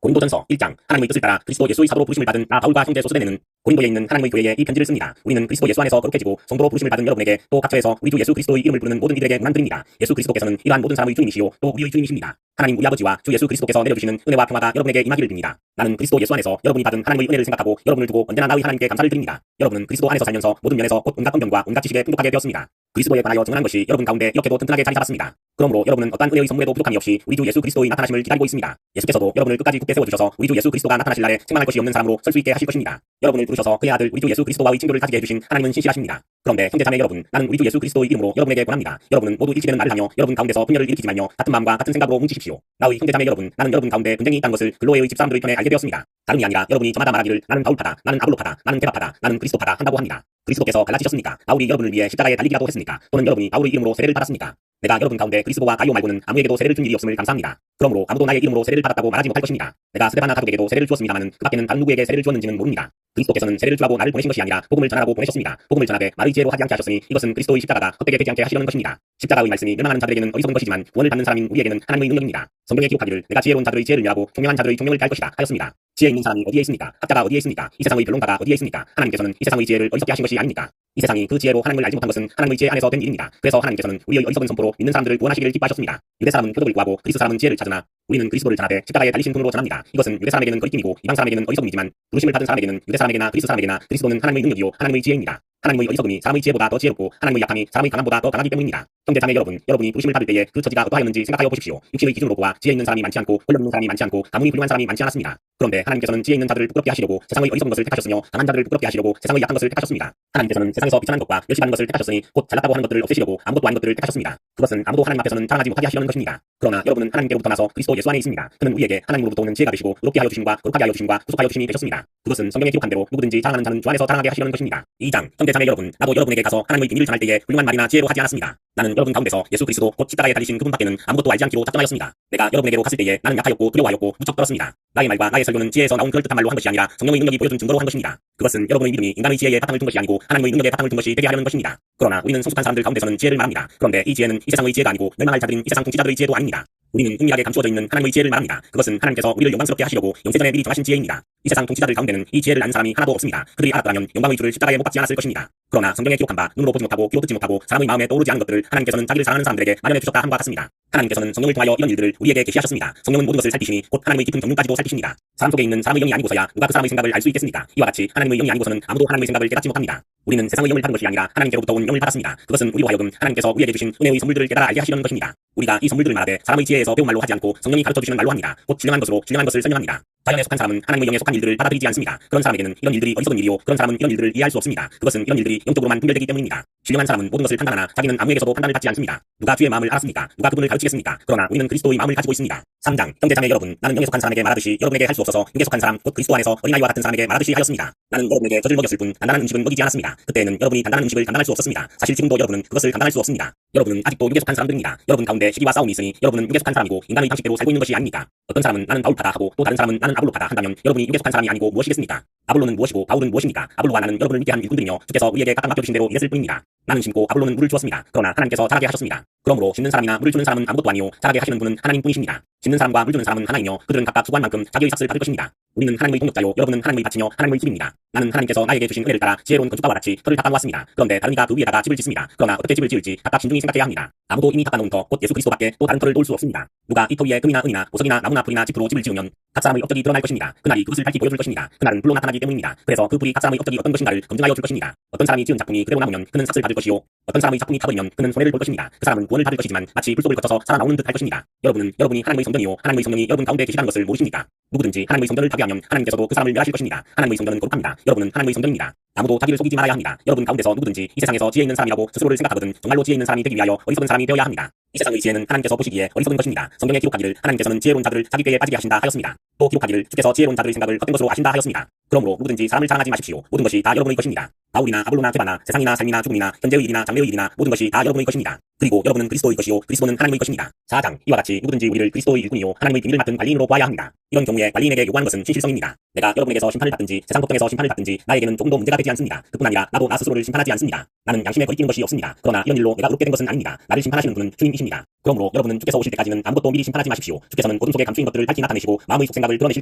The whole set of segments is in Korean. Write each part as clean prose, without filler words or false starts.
고린도전서 1장 하나님의 뜻을 따라 그리스도 예수의 사도로 부르심을 받은 나 바울과 형제 소스데네는 고린도에 있는 하나님의 교회에 이 편지를 씁니다. 우리는 그리스도 예수 안에서 거룩해지고 성도로 부르심을 받은 여러분에게 또 각처에서 우리 주 예수 그리스도의 이름을 부르는 모든 이들에게 문안드립니다. 예수 그리스도께서는 이러한 모든 사람의 주님이시요 또 우리의 주님이십니다. 하나님 우리 아버지와 주 예수 그리스도께서 내려주시는 은혜와 평화가 여러분에게 임하기를 빕니다. 나는 그리스도 예수 안에서 여러분이 받은 하나님의 은혜를 생각하고 여러분을 두고 언제나 나의 하나님께 감사를 드립니다. 여러분은 그리스도 안에서 살면서 모든 면에서 곧 온갖 언변과 온갖 지식에 풍족하게 되었습니다. 그리스도에 관하여 증언한 것이 여러분 가운데 이렇게도 튼튼하게 자리 잡았습니다. 그러므로 여러분은 어떠한 은혜의 선물에도 부족함이 없이 우리 주 예수 그리스도의 나타나심을 기다리고 있습니다. 예수께서도 여러분을 끝까지 굳게 세워주셔서 우리 주 예수 그리스도가 나타나실 날에 책망할 것이 없는 사람으로 설 수 있게 하실 것입니다. 여러분을 부르셔서 그의 아들 우리 주 예수 그리스도와의 친교를 가지게 해주신 하나님은 신실하십니다. 그런데 형제자매 여러분, 나는 우리 주 예수 그리스도의 이름으로 여러분에게 권합니다. 여러분은 모두 일치되는 말을 하며 여러분 가운데서 분열을 일으키지 말며 같은 마음과 같은 생각으로 뭉치십시오. 나의 형제자매 여러분, 나는 여러분 가운데 분쟁이 있다는 것을 글로에의 집사람들의 편에 알게 되었습니다. 다름이 아니라 여러분이 저마다 말하기를 나는 바울파다, 나는 아볼로파다, 나는 케바파다, 나는 그리스도파다 한다고 합니다. 그리스도께서 갈라지셨습니까? 바울이 여러분을 위해 십자가에 달리기라도 했습니까? 또는 여러분이 바울의 이름으로 세례를 받았습니까? 내가 여러분 가운데 그리스도와 가이오 말고는 아무에게도 세례를 준 일이 없음을 감사합니다. 그러므로 아무도 나의 이름으로 세례를 받았다고 말하지 못할 것입니다. 내가 스데바나 가족에게도 세례를 주었습니다마는 그 밖에는 다른 누구에게 세례를 주었는지는 모릅니다. 그리스도께서는 세례를 주라고 나를 보내신 것이 아니라 복음을 전하라고 보내셨습니다. 복음을 전하되 말의 지혜로 하지 않게 하셨으니 이것은 그리스도의 십자가가 헛되게 되지 않게 하시려는 것입니다. 십자가의 말씀이 멸망하는 자들에게는 어리석은 것이지만 구원을 받는 사람인 우리에게는 하나님의 능력입니다. 성경에 기록하기를 내가 지혜로운 자들의 지혜를 멸하고 총명한 자들의 총명을 갈 것이다 하였습니다. 지혜 있는 사람이 어디에 있습니까? 학자가 어디에 있습니까? 이 세상의 변론가가 어디에 있습니까? 하나님께서는 이 세상의 지혜를 어리석게 하신 것이 아닙니까? 이 세상이 그 지혜로 하나님을 알지 못한 것은 하나님의 지혜 안에서 된 일입니다. 그래서 하나님께서는 우리의 어리석은 선포로 믿는 사람들을 구원하시기를 기뻐하셨습니다. 유대 사람은 표적을 구하고 그리스 사람은 지혜를 찾으나 우리는 그리스도를 전하되 십자가에 달리신 분으로 전합니다. 이것은 유대 사람에게는 거리낌이고 이방 사람에게는 어리석음이지만 부르심을 받은 사람에게는 유대 사람에게나 그리스 사람에게나 그리스도는 하나님의 능력이요 하나님의 지혜입니다. 하나님의 어리석음이 사람의 지혜보다 더 지혜롭고 하나님의 약함이 사람의 강함보다 더 강하기 때문입니다. 형제자매 여러분, 여러분이 부르심을 받을 때에 그 처지가 어떠하였는지 생각하여 보십시오. 육신의 기준으로 보아 지혜 있는 사람이 많지 않고 권력 있는 사람이 많지 않고 가문이 훌륭한 사람이 많지 않았습니다. 그런데 하나님께서는 지혜 있는 자들을 부끄럽게 하시려고 세상의 어리석은 것을 택하셨으며 강한 자들을 부끄럽게 하시려고 세상의 약한 것을 택하셨습니다. 하나님께서는 세상에서 비천한 것과 멸시받는 것을 택하셨으니 곧 잘났다고 하는 것들을 없애시려고 아무것도 아닌 것들을 택하셨습니다. 그것은 아무도 하나님 앞에서는 자랑하지 못하게 하시려는 것입니다. 그러나 여러분은 하나님께로부터 나서 그리스도 예수 안에 있습니다. 그는 우리에게 하나님으로부터 오는 지혜가 되시고 의롭게 하여 주심과 거룩하게 하여 주심과 구속하여 주심이 되셨습니다. 그것은 성경에 기록한 대로 누구든지 자랑하는 자는 주 안에서 자랑하게 하시려는 것입니다. 2장 형제자매 여러분, 나도 여러분에게 가서 하나님의 비밀을 전할 때에 훌륭한 말이나 지혜로 하지 않았습니다. 나는 여러분 가운데서 예수 그리스도 곧 십자가에 달리신 그분밖에는 아무것도 알지 않기로 작정하였습니다. 내가 여러분에게로 갔을 때에 나는 약하였고 두려워하였고 무척 떨었습니다. 나의 말과 나의 설교는 지혜에서 나온 그럴듯한 말로 한 것이 아니라 성령의 능력이 보여준 증거로 한 것입니다. 그것은 여러분의 믿음이 인간의 지혜에 바탕을 둔 것이 아니고 하나님의 능력에 바탕을 둔 것이 되게 하려는 것입니다. 그러나 우리는 성숙한 사람들 가운데서는 지혜를 말합니다. 그런데 이 지혜는 이 세상의 지혜가 아니고 멸망할 자들인 이 세상 통치자들의 지혜도 아닙니다. 우리는 은밀하게 감추어져 있는 하나님의 지혜를 말합니다. 그것은 하나님께서 우리를 영광스럽게 하시려고 영세전에 미리 정하신 지혜입니다. 이 세상 통치자들 가운데는 이 지혜를 아는 사람이 하나도 없습니다. 그들이 알았더라면 영광의 주를 십자가에 못 박지 않았을 것입니다. 그러나 성경에 기록한 바 눈으로 보지 못하고 귀로 듣지 못하고 사람의 마음에 떠오르지 않은 것들을 하나님께서는 자기를 사랑하는 사람들에게 마련해 주셨다 함과 같습니다. 하나님께서는 성령을 통하여 이런 일들을 우리에게 계시하셨습니다. 성령은 모든 것을 살피시니 곧 하나님의 깊은 경륜까지도 살피십니다. 사람 속에 있는 사람의 영이 아니고서야 누가 그 사람의 생각을 알 수 있겠습니까? 이와 같이 하나님의 영이 아니고서는 아무도 하나님의 생각을 깨닫지 못합니다. 우리는 세상의 영을 받은 것이 아니라 하나님께로부터 온 영을 받았습니다. 그것은 우리로 하여금 하나님께서 우리에게 주신 은혜의 선물들을 깨달아 알게 하시려는 것입니다. 우리가 이 선물들을 말하되 사람의 지혜에서 배운 말로 하지 않고 성령이 가르쳐 주시는 말로 합니다. 곧 신령한 것으로 신령한 것을 설명합니다. 자연에 속한 사람은 하나님의 영에 속한 일들을 받아들이지 않습니다. 그런 사람에게는 이런 일들이 어리석은 일이요 그런 사람은 이런 일들을 이해할 수 없습니다. 그것은 이런 일들이 영적으로만 분별되기 때문입니다. 신령한 사람은 모든 것을 판단하나 자기는 아무에게서도 판단을 받지 않습니다. 누가 주의 마음을 알았습니까? 누가 그분을 가르치겠습니까? 그러나 우리는 그리스도의 마음을 가지고 있습니다. 3장 형제자매 여러분, 나는 영에 속한 사람에게 말하듯이 여러분에게 할 수 없어서 육에 속한 사람 곧 그리스도 안에서 어린아이와 같은 사람에게 말하듯이 하였습니다. 나는 여러분에게 젖을 먹였을 뿐 단단한 음식은 먹이지 않았습니다. 그때에는 여러분이 단단한 음식을 감당할 수 없었습니다. 사실 지금도 여러분은 그것을 감당할 수 없습니다. 여러분은 아직도 육에 속한 사람들입니다. 여러분 가운데 시기와 싸움이 있으니 여러분은 육에 속한 사람이고 인간의 방식대로 살고 있는 것이 아닙니까? 어떤 사람은 나는 바울파다 하고 또 다른 사람은 나는 아볼로파다 한다면 여러분이 육에 속한 사람이 아니고 무엇이겠습니까? 아볼로는 무엇이고 바울은 무엇입니까? 아볼로와 나는 여러분을 믿게 한 일꾼들이며 주께서 우리에게 각각 맡겨주신 대로 일했을 뿐입니다. 나는 심고 아볼로는 물을 주었습니다. 그러나 하나님께서 자라게 하셨습니다. 그러므로 심는 사람이나 물을 주는 사람은 아무것도 아니요 자라게 하시는 분은 하나님뿐이십니다. 심는 사람과 물 주는 사람은 하나이며 그들은 각각 수고한 만큼 자기의 삭을 받을 것입니다. 우리는 하나님의 동역자요 여러분은 하나님의 밭이며 하나님의 집입니다. 나는 하나님께서 나에게 주신 은혜를 따라 지혜로운 건축가와 같이 터를 닦아 놓았습니다. 그런데 다른 이가 그 위에다가 집을 짓습니다. 그러나 어떻게 집을 지을지 각각 신중히 생각해야 합니다. 아무도 이미 닦아 놓은 터 곧 예수 그리스도밖에 또 다른 터를 놓을 수 없습니다. 누가 이 터 위에 금이나 은이나 보석이나 나무나 풀이나 짚으로 집을 지으면 각 사람의 업적이 드러날 것입니다. 그날이 그것을 밝히 보여줄 것입니다. 그날은 불로 나타나기 때문입니다. 그래서 그 불이 각 사람의 업적이 어떤 것인가를 검증하여 줄 것입니다. 어떤 사람이 지은 작품이 그대로 남으면 그는 삭을 받을 것이요 어떤 사람의 작품이 타버리면 그는 손해를 볼 것입니다. 그 사람은 구원을 받을 것이지만 마치 불속을 거쳐서 살아나오는 듯 할 것입니다. 여러분이 하나님의 성전이요 하나님의 성령이 여러분 가운데 계시다는 것을 모르십니까? 누구든지 하나님의 성전을 파괴하면 하나님께서도 그 사람을 멸하실 것입니다. 하나님의 성전은 거룩합니다. 여러분은 하나님의 성전입니다. 아무도 자기를 속이지 말아야 합니다. 여러분 가운데서 누구든지 이 세상에서 지혜 있는 사람이라고 스스로를 생각하거든 정말로 지혜 있는 사람이 되기 위하여 어리석은 사람이 되어야 합니다. 이 세상의 지혜는 하나님께서 보시기에 어리석은 것입니다. 성경에 기록하기를 하나님께서는 지혜로운 자들을 자기 꾀에 빠지게 하신다 하였습니다. 또 기록하기를 주께서 지혜로운 자들의 생각을 헛된 것으로 아신다 하였습니다. 그러므로 누구든지 사람을 자랑하지 마십시오. 모든 것이 다 여러분의 것입니다. 바울이나 아볼로나 케바나 세상이나 삶이나 죽음이나 현재의 일이나 장래의 일이나 모든 것이 다 여러분의 것입니다. 그리고 여러분은 그리스도의 것이요 그리스도는 하나님의 것입니다. 4장 이와 같이 누구든지 우리를 그리스도의 일꾼이요 하나님의 비밀을 맡은 관리인으로 보아야 합니다. 이런 경우에 관리인에게 요구하는 것은 신실성입니다. 내가 여러분에게서 심판을 받든지 세상 법정에서 심판을 받든지 나에게는 조금도 문제가 되지 않습니다. 그뿐 아니라 나도 나 스스로를 심판하지 않습니다. 나는 양심에 거리끼는 것이 없습니다. 그러나 이런 일로 내가 의롭게 된 것은 아닙니다. 나를 심판하시는 분은 주님이십니다. 그러므로 여러분은 주께서 오실 때까지는 아무것도 미리 심판하지 마십시오. 주께서는 어둠 속에 감추인 것들을 밝히 나타내시고 마음의 속생각을 드러내실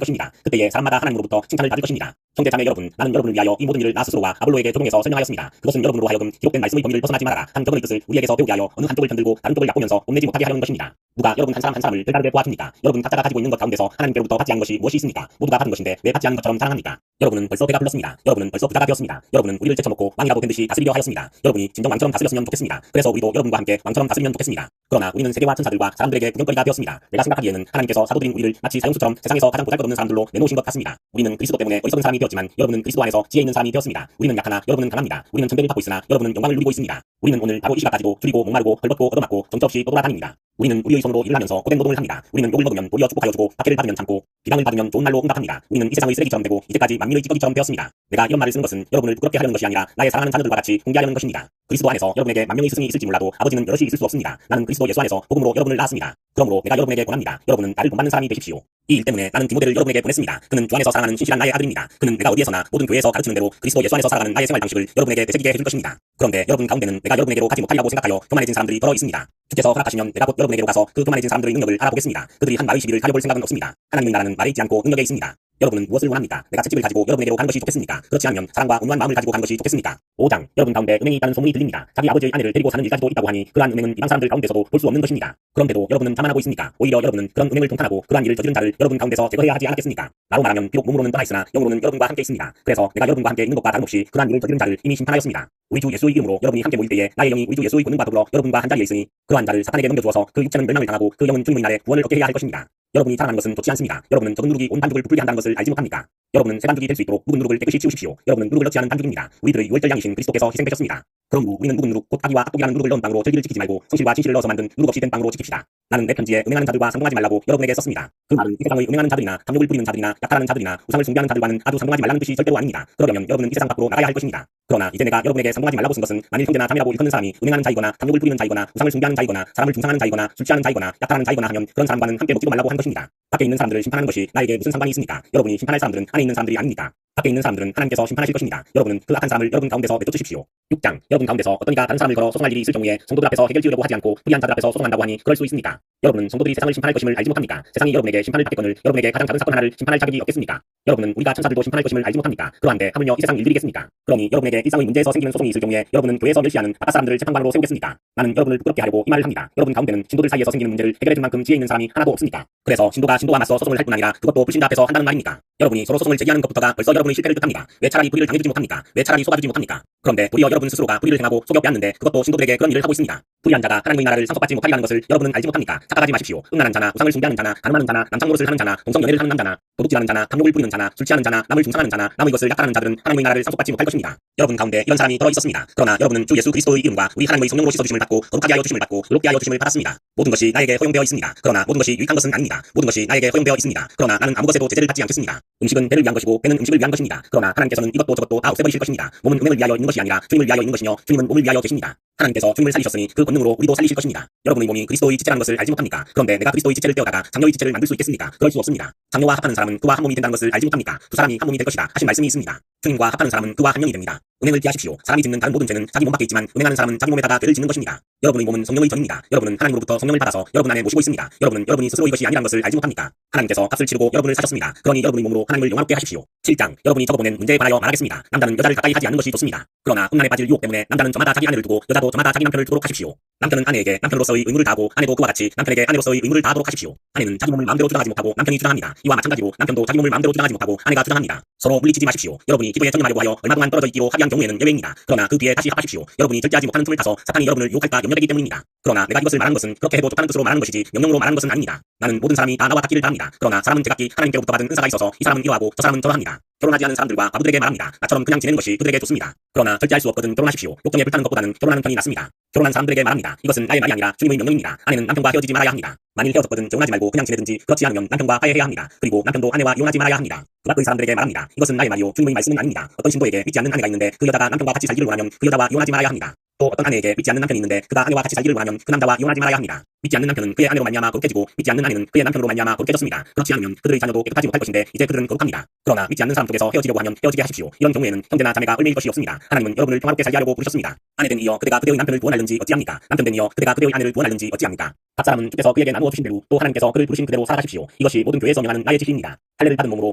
것입니다. 그때에 사람마다 하나님으로부터 칭찬을 받을 것입니다. 형제 자매 여러분, 나는 여러분을 위하여 이 모든 일을 나 스스로와 아볼로에게 적용해서 설명하였습니다. 그것은 여러분으로 하여금 기록된 말씀의 범위를 벗어나지 말아라 한 격언의 뜻을 우리에게서 배우게 하여 어느 한쪽을 편들고 다른 쪽을 얕보면서 뽐내지 못하게 하려는 것입니다. 누가 여러분 한 사람 한 사람을 별다르게 보아줍니까? 여러분 각자가 가지고 있는 것 가운데서 하나님께로부터 받지 않은 것이 무엇이 있습니까? 모두가 받은 것인데 왜 받지 않은 것처럼 자랑합니까? 여러분은 벌써 배가 불렀습니다. 여러분은 벌써 부자가 되었습니다. 여러분은 우리를 제쳐먹고 왕이라도 된 듯이 다스리려 하였습니다. 여러분이 진정 왕처럼 다스렸으면 좋겠습니다. 그래서 우리도 여러분과 함께 왕처럼 다스리면 좋겠습니다. 그러나 우리는 세계와 천사들과 사람들에게 구경거리가 되었습니다. 내가 생각하기에는 하나님께서 사도들인 우리를 마치 사형수처럼 세상에서 가장 보잘것없는 사람들로 내놓으신 것 같습니다. 우리는 그리스도 때문에 어리석은 사람이 되었지만 여러분은 그리스도 안에서 지혜 있는 사람이 되었습니다. 우리는 약하나 여러분은 강합니다. 우리는 천대를 받고 있으나 여러분은 영광을 누리고 있습니다. 우리는 오늘 바로 이 시각 가지고 줄이고 목마르고 헐벗고 얻어맞고 정처없이 떠돌아다닙니다. 우리는 우리의 손으로 일을 하면서 고된 노동을 합니다. 우리는 욕을 먹으면 도리어 축복하여 주고 박해를 받으면 참고 비방을 받으면 좋은 말로 응답합니다. 우리는 이 세상의 쓰레기처럼 되고 이제까지 만민의 찌꺼기처럼 되었습니다. 내가 이런 말을 쓰는 것은 여러분을 부끄럽게 하려는 것이 아니라 나의 사랑하는 자녀들과 같이 공개하려는 것입니다. 그리스도 안에서 여러분에게 만명의 스승이 있을지 몰라도 아버지는 여럿이 있을 수 없습니다. 나는 그리스도 예수 안에서 복음으로 여러분을 낳았습니다. 그러므로 내가 여러분에게 권합니다. 여러분은 나를 본받는 사람이 되십시오. 이 일 때문에 나는 디모데를 여러분에게 보냈습니다. 그는 주 안에서 사랑하는 신실한 나의 아들입니다. 그는 내가 어디에서나 모든 교회에서 가르치는 대로 그리스도 예수 안에서 살아가는 나의 생활 방식을 여러분에게 되새기게 해줄 것입니다. 그런데 여러분 가운데는 내가 여러분에게로 가지 못하리라고 생각하여 교만해진 사람들이 더러 있습니다. 주께서 허락하시면 내가 곧 여러분에게로 가서 그 교만해진 사람들의 능력을 알아보겠습니다. 그들이 한 말의 시비를 가려볼 생각은 없습니다. 하나님의 나라는 말에 있지 않고 능력에 있습니다. 여러분은 무엇을 원합니까? 내가 채찍을 가지고 여러분에게로 가는 것이 좋겠습니까? 그렇지 않으면 사랑과 온유한 마음을 가지고 가는 것이 좋겠습니까? 5장, 여러분 가운데 은행이 있다는 소문이 들립니다. 자기 아버지의 아내를 데리고 사는 일까지도 있다고 하니 그러한 은행은 이방 사람들 가운데서도 볼 수 없는 것입니다. 그런데도 여러분은 자만하고 있습니까? 오히려 여러분은 그런 은행을 통탄하고 그러한 일을 저지른 자를 여러분 가운데서 제거해야 하지 않았겠습니까? 나로 말하면 비록 몸으로는 떠나 있으나 영으로는 여러분과 함께 있습니다. 그래서 내가 여러분과 함께 있는 것과 다름없이 그러한 일을 저지른 자를 이미 심판하였습니다. 우리 주 예수의 이름으로 여러분이 함께 모일 때에 나의 영이 우리 주 예수의 권능과 더불어 여러분과 한 자리에 있으니 그러한 자를 사탄에게 넘겨주어서 그 육체는 멸망을 당하고 그 영은 주님의 날에 구원을 얻게 해야 할 것입니다. 여러분이 자랑하는 것은 좋지 않습니다. 여러분은 적은 누룩이 온 반죽을 부풀게 한다는 것을 알지 못합니까? 여러분은 새 반죽이 될 수 있도록 묵은 누룩을 깨끗이 치우십시오. 여러분은 누룩을 넣지 않은 반죽입니다. 우리들의 유월절 양이신 그리스도께서 희생되셨습니다. 그러므로 우리는 묵은 누룩 곧 악이와 악독이라는 누룩을 넣은 빵으로 절기를 지키지 말고 성실과 진실을 넣어서 만든 누룩 없이 된 빵으로 지킵시다. 나는 내 편지에 음행하는 자들과 상봉하지 말라고 여러분에게 썼습니다. 그 말은 이 세상의 음행하는 자들이나 탐욕을 부리는 자들이나 약탈하는 자들이나 우상을 숭배하는 자들과는 아주 상봉하지 말라는 뜻이 절대로 아닙니다. 그러려면 여러분은 이 세상 밖으로 나가야 할 것입니다. 그러나 이제 내가 여러분에게 상봉하지 말라고 쓴 것은 만일 형제나 자매라고 일컫는 사람이 음행하는 자이거나 탐욕을 부리는 자이거나 우상을 숭배하는 자이거나 사람을 중상하는 자이거나 술 취하는 자이거나 약탈하는 자이거나 하면 그런 사람과는 함께 먹지도 말라고 한 것입니다. 밖에 있는 사람들을 심판하는 것이 나에게 무슨 상관이 있습니까? 여러분이 심판할 사람들은 안에 있는 사람들이 아닙니까? 밖에 있는 사람들은 하나님께서 심판하실 것입니다. 여러분은 그 악한 사람을 여러분 가운데서 내쫓으십시오. 6장, 여러분 가운데서 어떤 이가 다른 사람을 걸어 소송할 일이 있을 경우에 성도들 앞에서 해결 지으려고 하지 않고 불의한 자들 앞에서 소송한다고 하니 그럴 수 있습니까? 여러분은 성도들이 세상을 심판할 것임을 알지 못합니까? 세상이 여러분에게 심판을 받겠거늘 여러분에게 가장 작은 사건 하나를 심판할 자격이 없겠습니까? 여러분은 우리가 천사들도 심판할 것임을 알지 못합니까? 그러한데 하물며 이 세상 일들이겠습니까? 그러니 여러분에게 일상의 문제에서 생기는 소송이 있을 경우에 여러분은 교회에서 멸시하는 바깥 사람들을 재판관으로 세우겠습니까? 나는 여러분을 부끄럽게 하려고 이 말을 합니다. 여러분 가운데는 신도들 사이에서 생기는 문제를 해결해줄 만큼 지혜 있는 사람이 하나도 없습니까? 그래서 신도가 신도와 맞서 소송을 할 뿐 아니라 그것도 불신자 앞에서 한다는 말입니까? 여러분이 서로 소송을 제기하는 것부터가 벌써 여러분의 실패를 뜻합니다. 왜 차라리 불의를 당해주지 못합니까? 왜 차라리 속아주지 못합니까? 그런데 도리어 여러분 스스로가 불의를 행하고 속여 빼앗는데 그것도 신도들에게 그런 일을 하고 있습니다. 불의한 자가 하나님의 나라를 상속받지 못하리라는 것을 여러분은 알지 못합니까? 착각하지 마십시오. 응하는 자나 우상을 숭배하는 자나 가늠하는 자나 남창 노릇을 하는 자나 동성연애를 하는 남자나 도둑질하는 자나 탐욕을 부리는 자나 술 취하는 자나 남을 중상하는 자나 남의 것을 약탈하는 자들은 하나님의 나라를 상속받지 못할 것입니다. 여러분 가운데 이런 사람이 들어 있었습니다. 그러나 여러분은 주 예수 그리스도의 이름과 우리 하나님의 성령으로 씻어주심을 받고 거룩하게 하여 주심을 받고 의롭게 하여 주심을 받았습니다. 모든 것이 나에게 허용되어 있습니다. 그러나 모든 것이 유익한 것은 아닙니다. 모든 것이 나에게 허용되어 있습니다. 그러나 나는 아무 것에도 제재를 받지 않겠습니다. 음식은 배를 위한 것이고 배는 음식을 위한 것입니다. 그러나 하나님께서는 이것도 저것도 다 없애버리실 것입니다. 몸은 은행을 위하여 있는 것이 아니라 주님을 위하여 있는 것이며 주님은 몸을 위하여 계십니다. 하나님께서 주님을 살리셨으니 그 권능으로 우리도 살리실 것입니다. 여러분의 몸이 그리스도의 지체라는 것을 알지 못합니까? 그런데 내가 그리스도의 지체를 떼어다가 장녀의 지체를 만들 수 있겠습니까? 그럴 수 없습니다. 장녀와 합하는 사람은 그와 한 몸이 된다는 것을 알지 못합니까? 두 사람이 한 몸이 될 것이다 하신 말씀이 있습니다. 주님과 합하는 사람은 그와 한 명이 됩니다. 은행을 피하십시오. 사람이 짓는 다른 모든 죄는 자기 몸 밖에 있지만 은행하는 사람은 자기 몸에다가 죄를 짓는 것입니다. 여러분의 몸은 성령의 전입니다. 여러분은 하나님으로부터 성령을 받아서 여러분 안에 모시고 있습니다. 여러분은 여러분이 스스로 이것이 아니라는 것을 알지 못합니까? 하나님께서 값을 치르고 여러분을 사셨습니다. 그러니 여러분의 몸으로 하나님을 영화롭게 하십시오. 7장, 여러분이 적어보낸 문제에 관하여 말하겠습니다. 남자는 여자를 가까이 하지 않는 것이 좋습니다. 그러나 음란에 빠질 유혹 때문에 남자는 저마다 자기 아내를 두고 여자도 저마다 자기 남편을 두도록 하십시오. 남편은 아내에게 남편으로서의 의무를 다하고 아내도 그와 같이 남편에게 아내로서의 의무를 다하도록 하십시오. 아내는 자기 몸을 마음대로 주장하지 못하고 남편이 주장합니다. 이와 마찬가지로 남편도 자기 몸을 마음대로 주장하지 못하고 아내가 주장합니다. 서로 물리치지 마십시오. 여러분이 기도에 전념하려고 하여 얼마 동안 떨어져 있기로 합의한 경우에는 예외입니다. 그러나 그 뒤에 다시 합하십시오. 여러분이 절제하지 못하는 틈을 타서 사탄이 여러분을 유혹할까 염려되기 때문입니다. 그러나 내가 이것을 말하는 것은 그렇게 해도 좋다는 뜻으로 말하는 것이지 명령으로 말하는 것은 아닙니다. 나는 모든 사람이 다 나와 같기를 바랍니다. 그러나 사람은 제각기 하나님께로부터 받은 은사가 있어서 이 사람은 이러하고 저 사람은 저러합니다. 결혼하지 않은 사람들과 바보들에게 말합니다. 나처럼 그냥 지내는 것이 그들에게 좋습니다. 그러나 절제할 수 없거든 결혼하십시오. 욕정에 불타는 것보다는 결혼하는 편이 낫습니다. 결혼한 사람들에게 말합니다. 이것은 나의 말이 아니라 주님의 명령입니다. 아내는 남편과 헤어지지 말아야 합니다. 만일 헤어졌거든 재혼하지 말고 그냥 지내든지 그렇지 않으면 남편과 화해해야 합니다. 그리고 남편도 아내와 이혼하지 말아야 합니다. 그 밖의 사람들에게 말합니다. 이것은 나의 말이요 주님의 말씀은 아닙니다. 어떤 신도에게 믿지 않는 아내가 있는데 그 여자가 남편과 같이 살기를 원하면 그 여자와 이혼하지 말아야 합니다. 또 어떤 아내에게 믿지 않는 남편이 있는데 그가 아내와 같이 살기를 원하면 그 남자와 이혼하지 말아야 합니다. 믿지 않는 남편은 그의 아내로 말미암아 거룩해지고 믿지 않는 아내는 그의 남편으로 말미암아 거룩해졌습니다. 그렇지 않으면 그들의 자녀도 깨끗하지 못할 것인데 이제 그들은 거룩합니다. 그러나 믿지 않는 사람 쪽에서 헤어지려고 하면 헤어지게 하십시오. 이런 경우에는 형제나 자매가 얽매일 것이 없습니다. 하나님은 여러분을 평화롭게 살게 하려고 부르셨습니다. 아내된 이여 그대가 그대의 남편을 구원하는지 어찌합니까? 남편된 이여 그대가 그대의 아내를 구원하는지 어찌합니까? 각 사람은 주께서 그에게 나누어 주신 대로 또 하나님께서 그를 부르신 그대로 살아가십시오. 이것이 모든 교회에서 명하는 나의 지시입니다. 할례를 받은 몸으로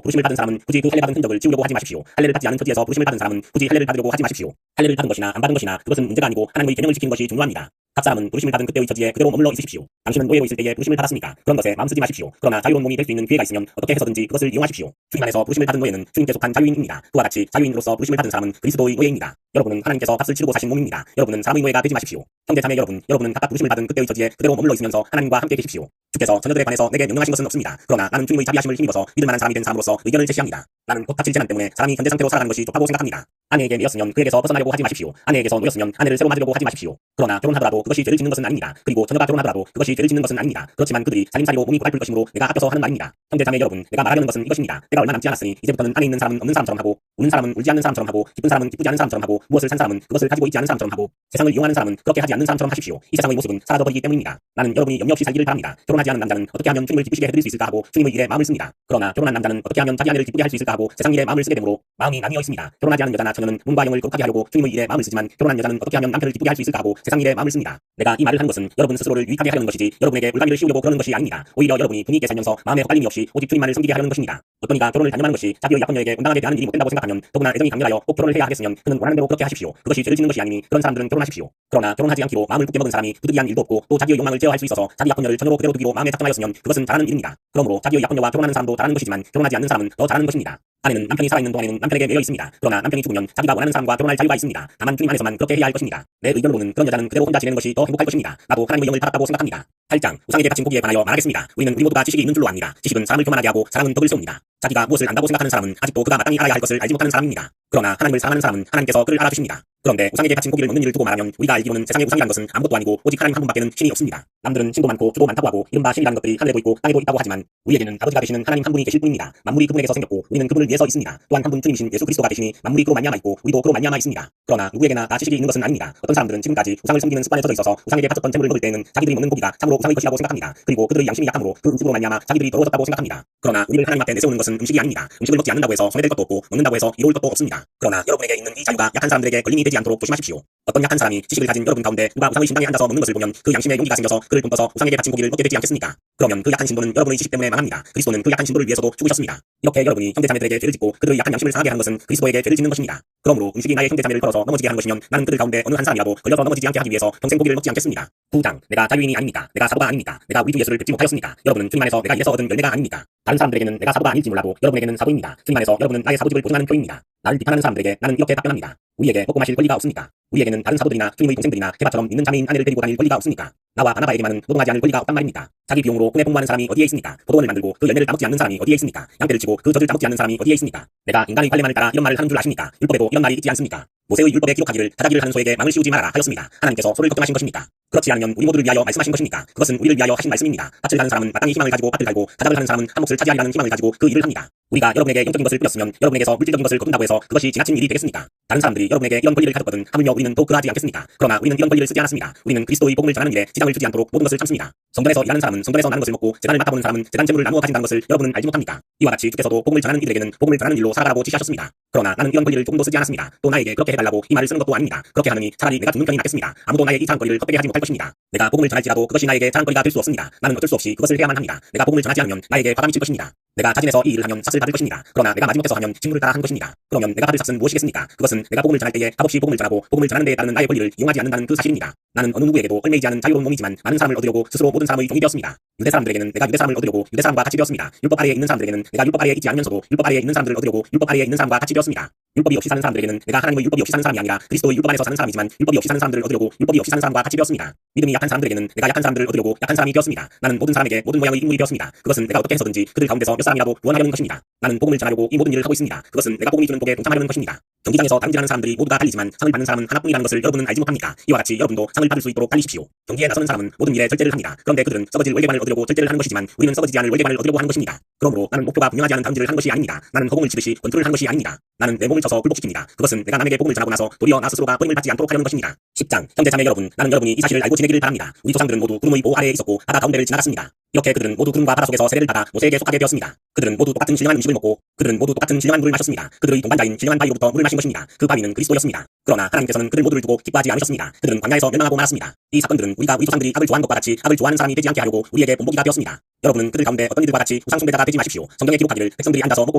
부르심을 받은 사람은 굳이 그 할례 받은 흔적을 지우려고 하지 마십시오. 할례를 받지 않은 처지에서 부르심을 받은 사람은 굳이 할례를 받으려고 하지 마십시오. 할례를 받은 것이나 안 받은 것이나 그것은 문제가 아니고 하나님의 계명을 지키는 것이 중요합니다. 각 사람은 부르심을 받은 그때의 처지에 그대로 머물러 있으십시오. 당신은 노예로 있을 때에 부르심을 받았으니까 그런 것에 마음 쓰지 마십시오. 그러나 자유로운 몸이 될 수 있는 기회가 있으면 어떻게 해서든지 그것을 이용하십시오. 주님 안에서 부르심을 받은 노예는 주님께 속한 자유인입니다. 그와 같이 자유인으로서 부르심을 받은 사람은 그리스도의 노예입니다. 여러분은 하나님께서 값을 치르고 사신 몸입니다. 여러분은 사람의 노예가 되지 마십시오. 형제 자매 여러분은 각각 부르심을 받은 그때의 처지에 그대로 머물러 있으면서 하나님과 함께 계십시오. 주께서 자녀들에 관해서 내게 명령하신 것은 없습니다. 그러나 나는 주님의 자비하심을 힘입어서 믿을 만한 사람이 된 사람으로서 의견을 제시합니다. 나는 곧 닥칠 재난 때문에 사람이 현재 상태로 살아가는 것이 좋다고 생각합니다. 아내에게 매였으면 그에게서 벗어나려고 하지 마십시오. 아내에게서 놓였으면 아내를 새로 맞으려고 하지 마십시오. 그러나 결혼하더라도 그것이 죄를 짓는 것은 아닙니다. 그리고 처녀가 결혼하더라도 그것이 죄를 짓는 것은 아닙니다. 그렇지만 그들이 살림살이로 몸이 고달플 것이므로 내가 아껴서 하는 말입니다. 형제 자매 여러분, 내가 말하려는 것은 이것입니다. 때가 얼마 남지 않았으니 이제부터는 안에 있는 사람은 없는 사람처럼 하고 우는 사람은 울지 않는 사람처럼 하고 기쁜 사람은 기쁘지 않는 사람처럼 하고 무엇을 산 사람은 그것을 가지고 있지 않는 사람처럼 하고 세상을 이용하는 사람은 그렇게 하지 않는 사람처럼 하십시오. 이 세상의 모습은 사라져버리기 때문입니다. 나는 여러분이 염려 없이 살기를 바랍니다. 결혼하지 않은 남자는 어떻게 하면 주님을 기쁘시게 해드릴 수 있을까 하고 주님의 일에 마음을 씁니다. 그러나 결혼한 남자는 어떻게 하면 자기 아내를 기쁘게 할 수 있을까 하고 세상 일에 마음을 쓰게 되므로 마음이 나뉘어 있습니다. 결혼하지 않은 여자나 처녀는 몸과 영을 거룩하게 하려고 주님의 일에 마음을 쓰지만 결혼한 여자는 어떻게 하면 남편을 기쁘게 할 수 있을까 하고 세상 일에 마음을 씁니다. 내가 이 말을 하는 것은 여러분 스스로를 유익하게 하려는 것이지 여러분에게 올가미를 씌우려고 그러는 것이 아닙니다. 오히려 여러분이 분위기에 살면서 마음에 헛갈림이 없이 오직 주님만을 섬기게 하려는 것입니다. 어떤 이가 결혼을 단념하는 것이 자기의 약혼녀에게 온당하게 대하는 일이 못된다고 생각하면 더구나 애정이 강렬하여 꼭 결혼을 해야 하겠으면 그는 원하는 대로 그렇게 하십시오. 그것이 죄를 짓는 것이 아니니 그런 사람들은 결혼하십시오. 그러나 결혼하지 않기로 마음을 굳게 먹은 사람이 부득이한 일도 없고 또 자기의 욕망을 제어할 수 있어서 자기 약혼녀를 처녀로 그대로 두기로 마음에 작정하였으면 그것은 잘하는 일입니다. 그러므로 자기의 약혼녀와 결혼하는 사람도 잘하는 것이지만 결혼하지 않는 사람은 더 잘하는 것입니다. 아내는 남편이 살아있는 동안에는 남편에게 매여 있습니다. 그러나 남편이 죽으면 자기가 원하는 사람과 결혼할 자유가 있습니다. 다만 주님 안에서만 그렇게 해야 할 것입니다. 내 의견으로는 그런 여자는 그대로 혼자 지내는 것이 더 행복할 것입니다. 나도 하나님의 영을 받았다고 생각합니다. 8장 우상에게 바친 고기에 관하여 말하겠습니다. 우리 모두가 지식이 있는 줄로 압니다. 지식은 사람을 교만하게 하고 사랑은 덕을 세웁니다. 자기가 무엇을 안다고 생각하는 사람은 아직도 그가 마땅히 알아야 할 것을 알지 못하는 사람입니다. 그러나 하나님을 사랑하는 사람은 하나님께서 그를 알아주십니다. 그런데 우상에게 바친 고기를 먹는 일을 두고 말하면 우리가 알기로는 세상의 우상이라는 것은 아무것도 아니고 오직 하나님 한 분밖에는 신이 없습니다. 남들은 신도 많고 주도 많다고 하고 이른바 신이라는 것들이 하늘에도 있고 땅에도 있다고 하지만 우리에게는 아버지가 되시는 하나님 한 분이 계실 뿐입니다. 만물이 그분에게서 생겼고 우리는 그분을 위해서 있습니다. 또한 한 분 주님이신 예수 그리스도가 되시니 만물이 그로 말미암아 있고 우리도 그로 말미암아 있습니다. 그러나 누구에게나 다 지식이 있는 것은 아닙니다. 어떤 사람들은 지금까지 우상을 섬기는 습관에 젖어 있어서 우상에게 바쳤던 재물을 먹을 때에는 자기들이 먹는 고기가 참으로 우상의 것이라고 생각합니다. 그리고 그들의 양심이 약함으로 그 음식으로 말미암아 자기들이 더러워졌다고 생각합니다. 그러나 우리를 하나님 앞에 내세우는 것은 음식이 아닙니다. 음식을 먹지 않는다고 해서 손해될 것도 없고 먹는다고 해서 이로울 것도 없습니다. 그러나 여러분에게 있는 이 자유가 약한 사람들에게 걸림이 되지 않도록 조심하십시오. 어떤 약한 사람이 지식을 가진 여러분 가운데 누가 우상의 신당에 앉아서 먹는 것을 보면 그 양심에 용기가 생겨서 그를 돈 떠서 우상에게 바친 고기를 먹게 되지 않겠습니까? 그러면 그 약한 신도는 여러분의 지식 때문에 망합니다. 그리스도는 그 약한 신도를 위해서도 죽으셨습니다. 이렇게 여러분이 형제자매들에게 죄를 짓고 그들의 약한 양심을 상하게 하는 것은 그리스도에게 죄를 짓는 것입니다. 그러므로 음식이 나의 형제자매를 걸어서 넘어지게 하는 것이면 나는 그들 가운데 어느 한 사람이라도 걸려서 넘어지지 않게 하기 위해서 평생 고기를 먹지 않겠습니다. 9장 내가 자유인이 아닙니까? 내가 사도가 아닙니까? 내가 우리 주 예수를 뵙지 못하였습니까? 여러분은 주님 안에서 내가 이래서 얻은 열매가 아닙니까? 다른 사람들에게는 내가 사도가 아닐지 몰라도 여러분에게는 사도입니다. 주님 안에서 여러분은 나의 사도직을 보증하는 표입니다. 나를 비판하는 사람들에게 나는 이렇게 답변합니다. 우리에게 먹고 마실 권리가 없습니까? 우리에게는 다른 사도들이나 주님의 동생들이나 게바처럼 있는 자매인 아내를 데리고 다닐 권리가 없습니까? 나와 바나바에게만은 노동하지 않을 권리가 없단 말입니까? 자기 비용으로 손에 공부하는 사람이 어디에 있습니까? 포도원을 만들고 그 열매를 따먹지 않는 사람이 어디에 있습니까? 양떼를 치고 그 젖을 따먹지 않는 사람이 어디에 있습니까? 내가 인간의 관례만을 따라 이런 말을 하는 줄 아십니까? 율법에도 이런 말이 있지 않습니까? 모세의 율법에 기록하기를 타자기를 하는 소에게 마음을 씌우지 말아라 하였습니다. 하나님께서 소를 걱정하신 것입니까? 그렇지 않으면 우리 모두를 위하여 말씀하신 것입니까? 그것은 우리를 위하여 하신 말씀입니다. 밭을 가는 사람은 마땅히 희망을 가지고 밭을 갈고 타작을 하는 사람은 한 몫을 차지하리라는 희망을 가지고 그 일을 합니다. 우리가 여러분에게 영적인 것을 뿌렸으면 여러분에게서 물질적인 것을 거둔다고 해서 그것이 지나친 일이 되겠습니까? 다른 사람들이 여러분에게 이런 권리를 가졌거든 하물며 우리는 또 그러하지 않겠습니까? 그러나 우리는 이런 권리를 쓰지 않았습니다. 우리는 그리스도의 복음을 전하는 일에 지장을 주지 않도록 모든 것을 참습니다. 성전에서 일하는 사람은 성전에서 나는 것을 먹고 재단을 맡아보는 사람은 재단 재물을 나누어 가진다는 것을 여러분은 알지 못합니까? 이와 같이 주께서도 복음을 전하는 이들에게는 복음을 전하는 일로 살아가라고 지시하셨습니다. 그러나 나는 이런 권리를 조금도 쓰지 않았습니다. 또 나에게 그렇게 해달라고 이 말을 쓰는 것도 아닙니다. 그렇게 하느니 차라리 내가 죽는 편이 낫겠습니다. 아무도 나의 이 자랑거리를 헛되게 하지 못할 것입니다. 내가 복음을 전할지라도 그것이 나에게 자랑거리가 될 수 없습니다. 나는 어쩔 수 없이 그것을 해야만 합니다. 내가 복음을 전하지 않으면 나에게 화가 미칠 것입니다. 내가 자진해서 이 일을 하면 삭을 받을 것입니다. 그러나 내가 마지못해서 하면 직무를 따라 한 것입니다. 그러면 내가 받을 삭은 무엇이겠습니까? 그것은 내가 복음을 전할 때에 값없이 복음을 전하고 복음을 전하는 데에 따른 나의 권리를 이용하지 않는다는 그 사실입니다. 나는 어느 누구에게도 얽매이지 않은 자유로운 몸이지만 많은 사람을 얻으려고 스스로 모든 사람의 종이 되었습니다. 유대 사람들에게는 내가 유대 사람을 얻으려고 유대 사람과 같이 되었습니다. 율법 아래에 있는 사람들에게는 내가 율법 아래에 있지 않으면서도 율법 아래에 있는 사람들을 얻으려고 율법 아래에 있는 사람과 같이 되었습니다. 율법이 없이 사는 사람들에게는 내가 하나님의 율법이 없이 사는 사람이 아니라 그리스도의 율법 안에서 사는 사람이지만 율법이 없이 사는 사람들을 얻으려고 율법이 없이 사는 사람과 같이 되었습니다. 믿음이 약한 사람들에게는 내가 약한 사람들을 얻으려고 약한 사람이 되었습니다. 나는 모든 사람에게 모든 모양의 인물이 되었습니다. 그것은 내가 어떻게 해서든지 그들 가운데서 몇 사람이라도 구원하려는 것입니다. 나는 복음을 전하려고 이 모든 일을 하고 있습니다. 그것은 내가 복음이 주는 복에 동참하려는 것입니다. 경기장에서 다름질하는 사람들이 모두 다 달리지만 상을 받는 사람은 하나뿐이라는 것을 여러분은 알지 못합니까? 이와 같이 여러분도 상을 받을 수 있도록 달리십시오. 경기에 나서는 사람은 모든 일에 절제를 합니다. 그런데 그들은 썩어질 월계관을 얻으려고 절제를 하는 것이지만 우리는 썩어지지 않을 월계관을 얻으려고 하는 것입니다. 그러므로 나는 목표가 분명하지 않은 다름질을 하는 것이 아닙니다. 나는 허공을 치듯이 권투를 하는 것이 아닙니다. 나는 내 몸을 쳐서 굴복시킵니다. 그것은 내가 남에게 복음을 전하고 나서 도리어 나 스스로가 버림을 받지 않도록 하려는 것입니다. 10장 형제자매 여러분, 나는 여러분이 이 사실을 알고 지내기를 바랍니다. 우리 조상들은 모두 구름의 보호 아래에 있었고 바다 가운데를 지나갔습니다. 이렇게 그들은 모두 구름과 바다 속에서 세례를 받아 모세에게 속하게 되었습니다. 그들은 모두 똑같은 신령한 음식을 먹고 그들은 모두 똑같은 신령한 물을 마셨습니다. 그들의 동반자인 신령한 바위로부터 물을 마신 것입니다. 그 바위는 그리스도였습니다. 그러나 하나님께서는 그들 모두를 두고 기뻐하지 않으셨습니다. 그들은 광야에서 멸망하고 말았습니다. 이 사건들은 우리 조상들이 악을 좋아하는 것과 같이 악을 좋아하는 사람이 되지 않게 하려고 우리에게 본보기가 되었습니다. 여러분은 그들 가운데 어떤 이들과 같이 우상 숭배자가 되지 마십시오. 성경에 기록하기를 백성들이 앉아서 먹고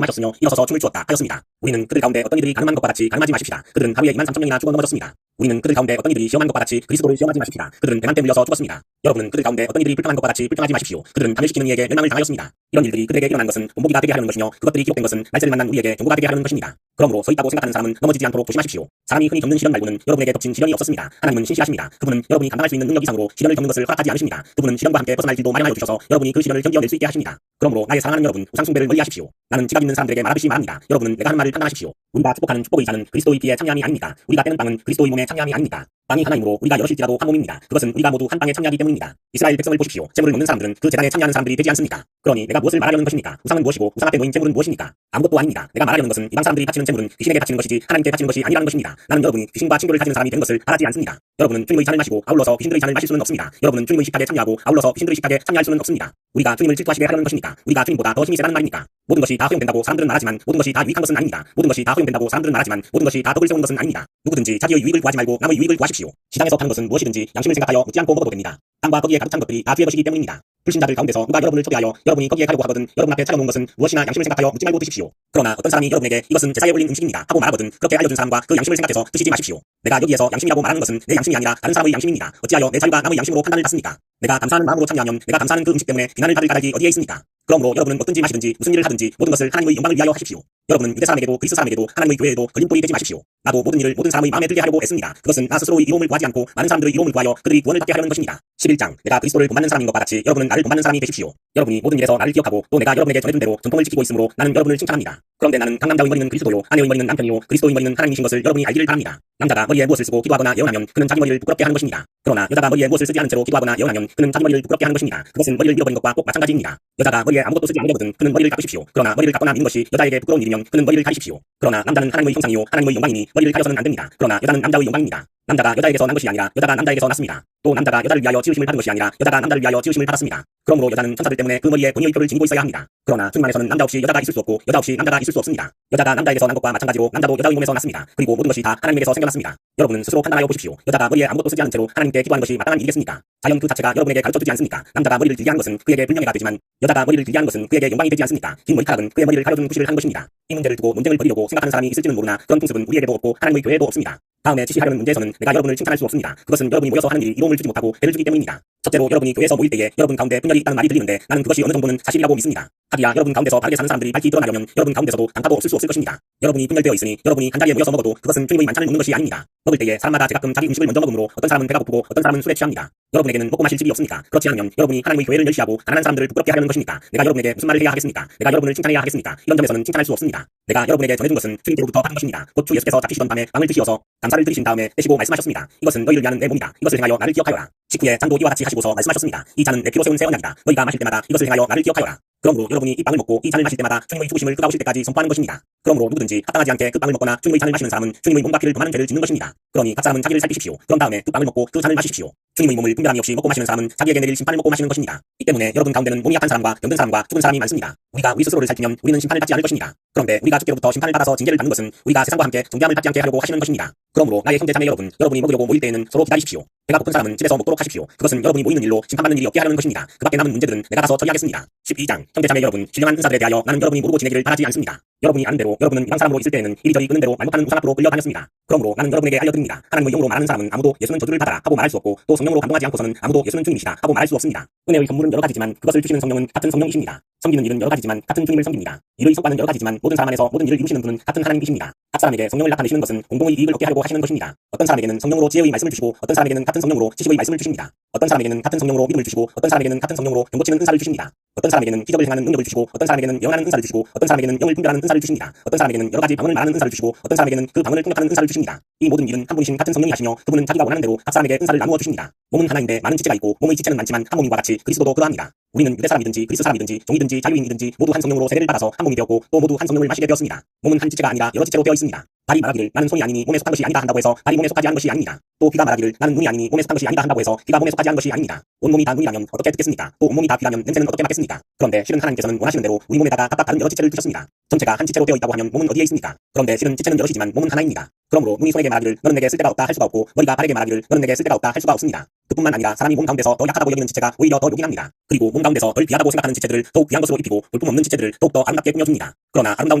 마셨으며 일어서서 춤을 추었다 하였습니다. 우리는 그들 가운데 어떤 이들이 가늠한 것과 같이 가늠하지 마십시다. 그들은 하루에 23,000명이나 죽어 넘어졌습니다. 우리는 그들 가운데 어떤 이들이 시험한 것과 같이 그리스도를 시험하지 마십시다. 그들은 배만 때 물려서 죽었습니다. 여러분은 그들 가운데 어떤 이들이 불평한 것과 같이 불평하지 마십시오. 그들은 감멸시키는 이에게 멸망을 당하였습니다. 이런 일들이 그들에게 일어난 것은 본보기가 되게 하려는 것이며 그것들이 기록된 것은 날짜를 만난 우리에게 경고가 되게 하려는 것입니다. 그러므로 서 있다고 생각하는 사람은 넘어지지 않도록 조심하십시오. 사람이 흔히 겪는 시련 말고는 여러분에게 덮친 시련이 없었습니다. 하나님은 신실하십니다. 그분은 여러분이 감당할 수 있는 능력 이상으로 시련을 겪는 것을 허락하지 않으십니다. 그분은 시련과 함께 벗어날 길도 마련하여 주셔서 여러분이 그 시련을 견뎌낼 수 있게 하십니다. 그러므로 나의 사랑하는 여러분, 우상 숭배를 멀리하십시오. 나는 지각 있는 사람들에게 말하듯이 말합니다. 여러분은 내가 하는 말을 판단하십시오. 우리가 축복하는 축복의 잔은 그리스도의 피의 창량이 아닙니까? 우리가 떼는 빵은 그리스도의 몸의 창량이 아닙니까? 빵이 하나이므로 우리가 여럿일지라도 한 몸입니다. 그것은 우리가 모두 한 빵의 창량이기 때문입니다. 이스라엘 백성을 보십시오. 재물을 먹는 사람들은 그 제단에 참여하는 사람들이 되지 않습니까? 그러니 내가 무엇을 말하려는 것입니까? 우상은 무엇이고 우상 앞에 놓인 재물은 무엇입니까? 아무것도 아닙니다. 내가 말하려는 것은 이방 사람들이 바치는 재물은 귀신에게 바치는 것이지 하나님께 바치는 것이 아니라는 것입니다. 나는 여러분이 귀신과 친교를 가지는 사람이 되는 것을 바라지 않습니다. 여러분은 주님의 잔을 마시고 아울러서 귀신들의 잔을 마실 수는 없습니다. 여러분은 주님의 식탁에 참여하고 아울러서 귀신들의 식탁에 참여할 수는 없습니다. 우리가 주님을 질투하시게 하려는 것입니까? 우리가 주님보다 더 힘이 세다는 말입니까? 모든 것이 다 허용된다고 사람들은 말하지만 모든 것이 다 유익한 것은 아닙니다. 모든 것이 다 허용된다고 사람들은 말하지만 모든 것이 다 덕을 세우는 것은 아닙니다. 누구든지 자기의 유익을 구하지 말고 남의 유익을 구하십시오. 시장에서 파는 것은 무엇이든지 양심을 생각하여 묻지 않고 먹어도 됩니다. 땅과 거기에 가득 찬 것들이 다 주의 것이기 때문입니다. 불신자들 가운데서 누가 여러분을 초대하여 여러분이 거기에 가려고 하거든 여러분 앞에 차려놓은 것은 무엇이나 양심을 생각하여 묻지 말고 드십시오. 그러나 어떤 사람이 여러분에게 이것은 제사에 올린 음식입니다 하고 말하거든 그렇게 알려준 사람과 그 양심을 생각해서 드시지 마십시오. 내가 여기에서 양심이라고 말하는 것은 내 양심이 아니라 다른 사람의 양심입니다. 어찌하여 내 자유가 남의 양심으로 판단을 받습니까? 내가 감사하는 마음으로 참여하면 내가 감사하는 그 음식 때문에 비난을 받을 까닭이 어디에 있습니까? 그러므로 여러분은 먹든지 마시든지 무슨 일을 하든지 모든 것을 하나님의 영광을 위하여 하십시오. 여러분은 유대 사람에게도 그리스 사람에게도 하나님의 교회에도 걸림돌이 되지 마십시오. 나도 모든 일을 모든 사람의 마음에 들게 하려고 애씁니다. 그것은 나 스스로의 이로움을 구하지 않고 많은 사람들의 이로움을 구하여 그들이 구원을 받게 하려는 것입니다. 11장 내가 그리스도를 본받는 사람인 것과 같이 여러분은 나를 본받는 사람이 되십시오. 여러분이 모든 일에서 나를 기억하고 또 내가 여러분에게 전해준 대로 전통을 지키고 있으므로 나는 여러분을 칭찬합니다. 그런데 나는 강남자의 머리는 그리스도요 아내의 머리는 남편이요 그리스도의 머리는 하나님이신 것을 여러분이 알기를 바랍니다. 남자가 머리에 무엇을 쓰고 기도하거나 예언하면 그는 자기 머리를 부끄럽게 하는 것입니다. 그러나 여자가 머리에 무엇을 쓰지 않은 채로 기도하거나 예언하면 그는 자기 머리를 부끄럽게 하는 것입니다. 그것은 머리를 잃어버린 것과 꼭 마찬가지입니다. 여자가 머리에 아무것도 쓰지 않으려거든 그는 머리를 깎으십시오. 그러나 머리를 깎거나 미는 것이 여자에게 부끄러운 일이면 그는 머리를 가리십시오. 그러나 남자는 하나님의 형상이요 하나님의 영광이니 머리를 가려서는 안 됩니다. 그러나 여자는 남자의 영광입니다. 남자가 여자에게서 난 것이 아니라 여자가 남자에게서 났습니다. 또 남자가 여자를 위하여 지으심을 받은 것이 아니라 여자가 남자를 위하여 지으심을 받았습니다. 그러므로 여자는 천사들 때문에 그 머리에 권위의 표를 지니고 있어야 합니다. 그러나 주님 안에서는 남자 없이 여자가 있을 수 없고 여자 없이 남자가 있을 수 없습니다. 여자가 남자에게서 난 것과 마찬가지로 남자도 여자의 몸에서 났습니다. 그리고 모든 것이 다 하나님에게서 생겨났습니다. 여러분은 스스로 판단하여 보십시오. 여자가 머리에 아무것도 쓰지 않은 채로 하나님께 기도하는 것이 마땅한 일이겠습니까? 자연 그 자체가 여러분에게 가르쳐주지 않습니까? 남자가 머리를 길게 하는 것은 그에게 불명예가 되지만 여자가 머리를 길게 하는 것은 그에게 영광이 되지 않습니까? 긴 머리카락은 그의 머리를 가려주는 구실을 하는 것입니다. 이 문제를 두고 논쟁을 벌이려고 생각하는 사람이 있을지는 모르나 그런 풍습은 우리에게도 없고 하나님의 교회에도 없습니다. 다음에 지시하려는 문제에서는 내가 여러분을 칭찬할 수 없습니다. 그것은 여러분이 모여서 하는 일이 이로움을 주지 못하고 배를 주기 때문입니다. 첫째로 여러분이 교회에서 모일 때에 여러분 가운데 분열이 있다는 말이 들리는데 나는 그것이 어느 정도는 사실이라고 믿습니다. 하기야 여러분 가운데서 바르게 사는 사람들이 밝히 드러나려면 여러분 가운데서도 단타도 없을 수 없을 것입니다. 여러분이 분열되어 있으니 여러분이 한자리에 모여서 먹어도 그것은 주님의 만찬을 먹는 것이 아닙니다. 먹을 때에 사람마다 제각각 자기 음식을 먼저 먹으므로 어떤 사람은 배가 고프고 어떤 사람은 술에 취합니다. 여러분에게는 먹고 마실 집이 없습니까? 그렇지 않으면 여러분이 하나님의 교회를 멸시하고 가난한 사람들을 부끄럽게 하려는 것입니까? 내가 여러분에게 무슨 말을 해야 하겠습니까? 내가 여러분을 칭찬해야 하겠습니까? 이런 점에서는 칭찬할 수 없습니다. 내가 여러분에게 전해준 것은 주님께로부터 받은 것입니다. 곧 주 예수께서 잡히시던 밤에 빵을 드시어서 감사를 드리신 다음에 떼시고 말씀하셨습니다. 이것은 너희를 위하는 내 몸이다. 이것을 행하여 나를 기억하여라. 식후에 잔도 이와 같이 하시고서 말씀하셨습니다. 이 잔은 내 피로 세운 새 언약이다. 너희가 마실 때마다 이것을 행하여 나를 기억하여라. 그러므로 여러분이 이 빵을 먹고 이 잔을 마실 때마다 주님의 죽으심을 끝나오실 때까지 선포하는 것입니다. 그러므로 누구든지 합당하지 않게 그 빵을 먹거나 주님의 잔을 마시는 사람은 주님의 몸과 피를 범하는 죄를 짓는 것입니다. 그러니 각 사람은 자기를 살피십시오. 그런 다음에 그 빵을 먹고 그 잔을 마십시오. 주님의 몸을 분별함이 없이 먹고 마시는 사람은 자기에게 내릴 심판을 먹고 마시는 것입니다. 이 때문에 여러분 가운데는 몸이 약한 사람과 병든 사람과 죽은 사람이 많습니다. 우리가 우리 스스로를 살피면 우리는 심판을 받지 않을 것입니다. 그런데 우리가 주께로부터 심판을 받아서 징계를 받는 것은 우리가 세상과 함께 존귀함을 받지 않게 하려고 하시는 것입니다. 그러므로 나의 형제 자매 여러분, 여러분이 먹으려고 모일 때에는 서로 기다리십시오. 배가 고픈 사람은 집에서 먹도록 하십시오. 그것은 여러분이 모이는 일로 심판받는 일이 없게 하려는 것입니다. 그 밖에 남은 문제들은 내가 가서 처리하겠습니다. 12장 형제 자매 여러분, 신령한 은사들에 대하여 나는 여러분이 모르고 지내기를 바라지 않습니다. 여러분이 아는 대로 여러분은 이방 사람으로 있을 때에는 이리저리 끄는 대로 말 못하는 우상 앞으로 끌려다녔습니다. 그러므로 나는 여러분에게 알려드립니다. 하나님의 영으로 말하는 사람은 아무도 예수는 저주를 받아라 하고 말할 수 없고 또 성령으로 감동하지 않고서는 아무도 예수는 주님이시다 하고 말할 수 없습니다. 은혜의 선물은 여러 가지지만 그것을 주시는 성령은 같은 성령이십니다. 섬기는 일은 여러 가지지만 같은 주님을 섬깁니다. 일의 성과는 여러 가지지만 모든 사람 안에서 모든 일을 이루시는 분은 같은 하나님이십니다. 각 사람에게 성령을 나타내시는 것은 공동의 이익을 얻게 하려고 하시는 것입니다. 어떤 사람에게는 성령으로 지혜의 말씀을 주시고 어떤 사람에게는 같은 성령으로 지식의 말씀을 주십니다. 어떤 사람에게는 같은 성령으로 믿음을 주시고 어떤 사람에게는 같은 성령으로 병고치는 은사를 주십니다. 어떤 사람에게는 기적을 행하는 능력을 주시고 어떤 사람에게는 예언하는 은사를 주시고 어떤 사람에게는 영을 분별하는 은사를 주십니다. 어떤 사람에게는 여러 가지 방언을 말하는 은사를 주시고 어떤 사람에게는 그 방언을 통역하는 은사를 주십니다. 이 모든 일은 한 분이신 같은 성령이 하시며 그분은 자기가 원하는 대로 각 사람에게 은사를 나누어 주십니다. 몸은 하나인데 많은 지체가 있고 몸의 지체는 많지만 한 몸과 같이 그리스도도 그러합니다. 우리는 유대 사람이든지 그리스 사람이든지 종이든지 자유인이든지 모두 한 성령으로 세례를 받아서 한 몸이 되었고 또 모두 한 성령을 마시게 되었습니다. 몸은 한 지체가 아니라 여러 지체로 되어 있습니다. 발이 말하기를 나는 손이 아니니 몸에 속한 것이 아니다 한다고 해서 발이 몸에 속하지 않은 것이 아닙니다. 또 귀가 말하기를 나는 눈이 아니니 몸에 속한 것이 아니다 한다고 해서 귀가 몸에 속하지 않은 것이 아닙니다. 온몸이 다 눈이라면 어떻게 듣겠습니까? 또 온몸이 다 귀라면 냄새는 어떻게 맡겠습니까? 그런데 실은 하나님께서는 원하시는 대로 우리 몸에다가 각각 다른 여러 지체를 주셨습니다. 전체가 한 지체로 되어 있다고 하면 몸은 어디에 있습니까? 그런데 실은 지체는 여럿이지만 몸은 하나입니다. 그러므로 눈이 손에게 말하기를 너는 내게 쓸데가 없다 할 수가 없고 머리가 발에게 말하기를 너는 내게 쓸데가 없다 할 수가 없습니다. 그뿐만 아니라 사람이 몸 가운데서 더 약하다고 여기는 지체가 오히려 더 요긴합니다. 그리고 몸 가운데서 덜 귀하다고 생각하는 지체들을 더욱 귀한 것으로 입히고 볼품없는 지체들을 더욱더 아름답게 꾸며줍니다. 그러나 아름다운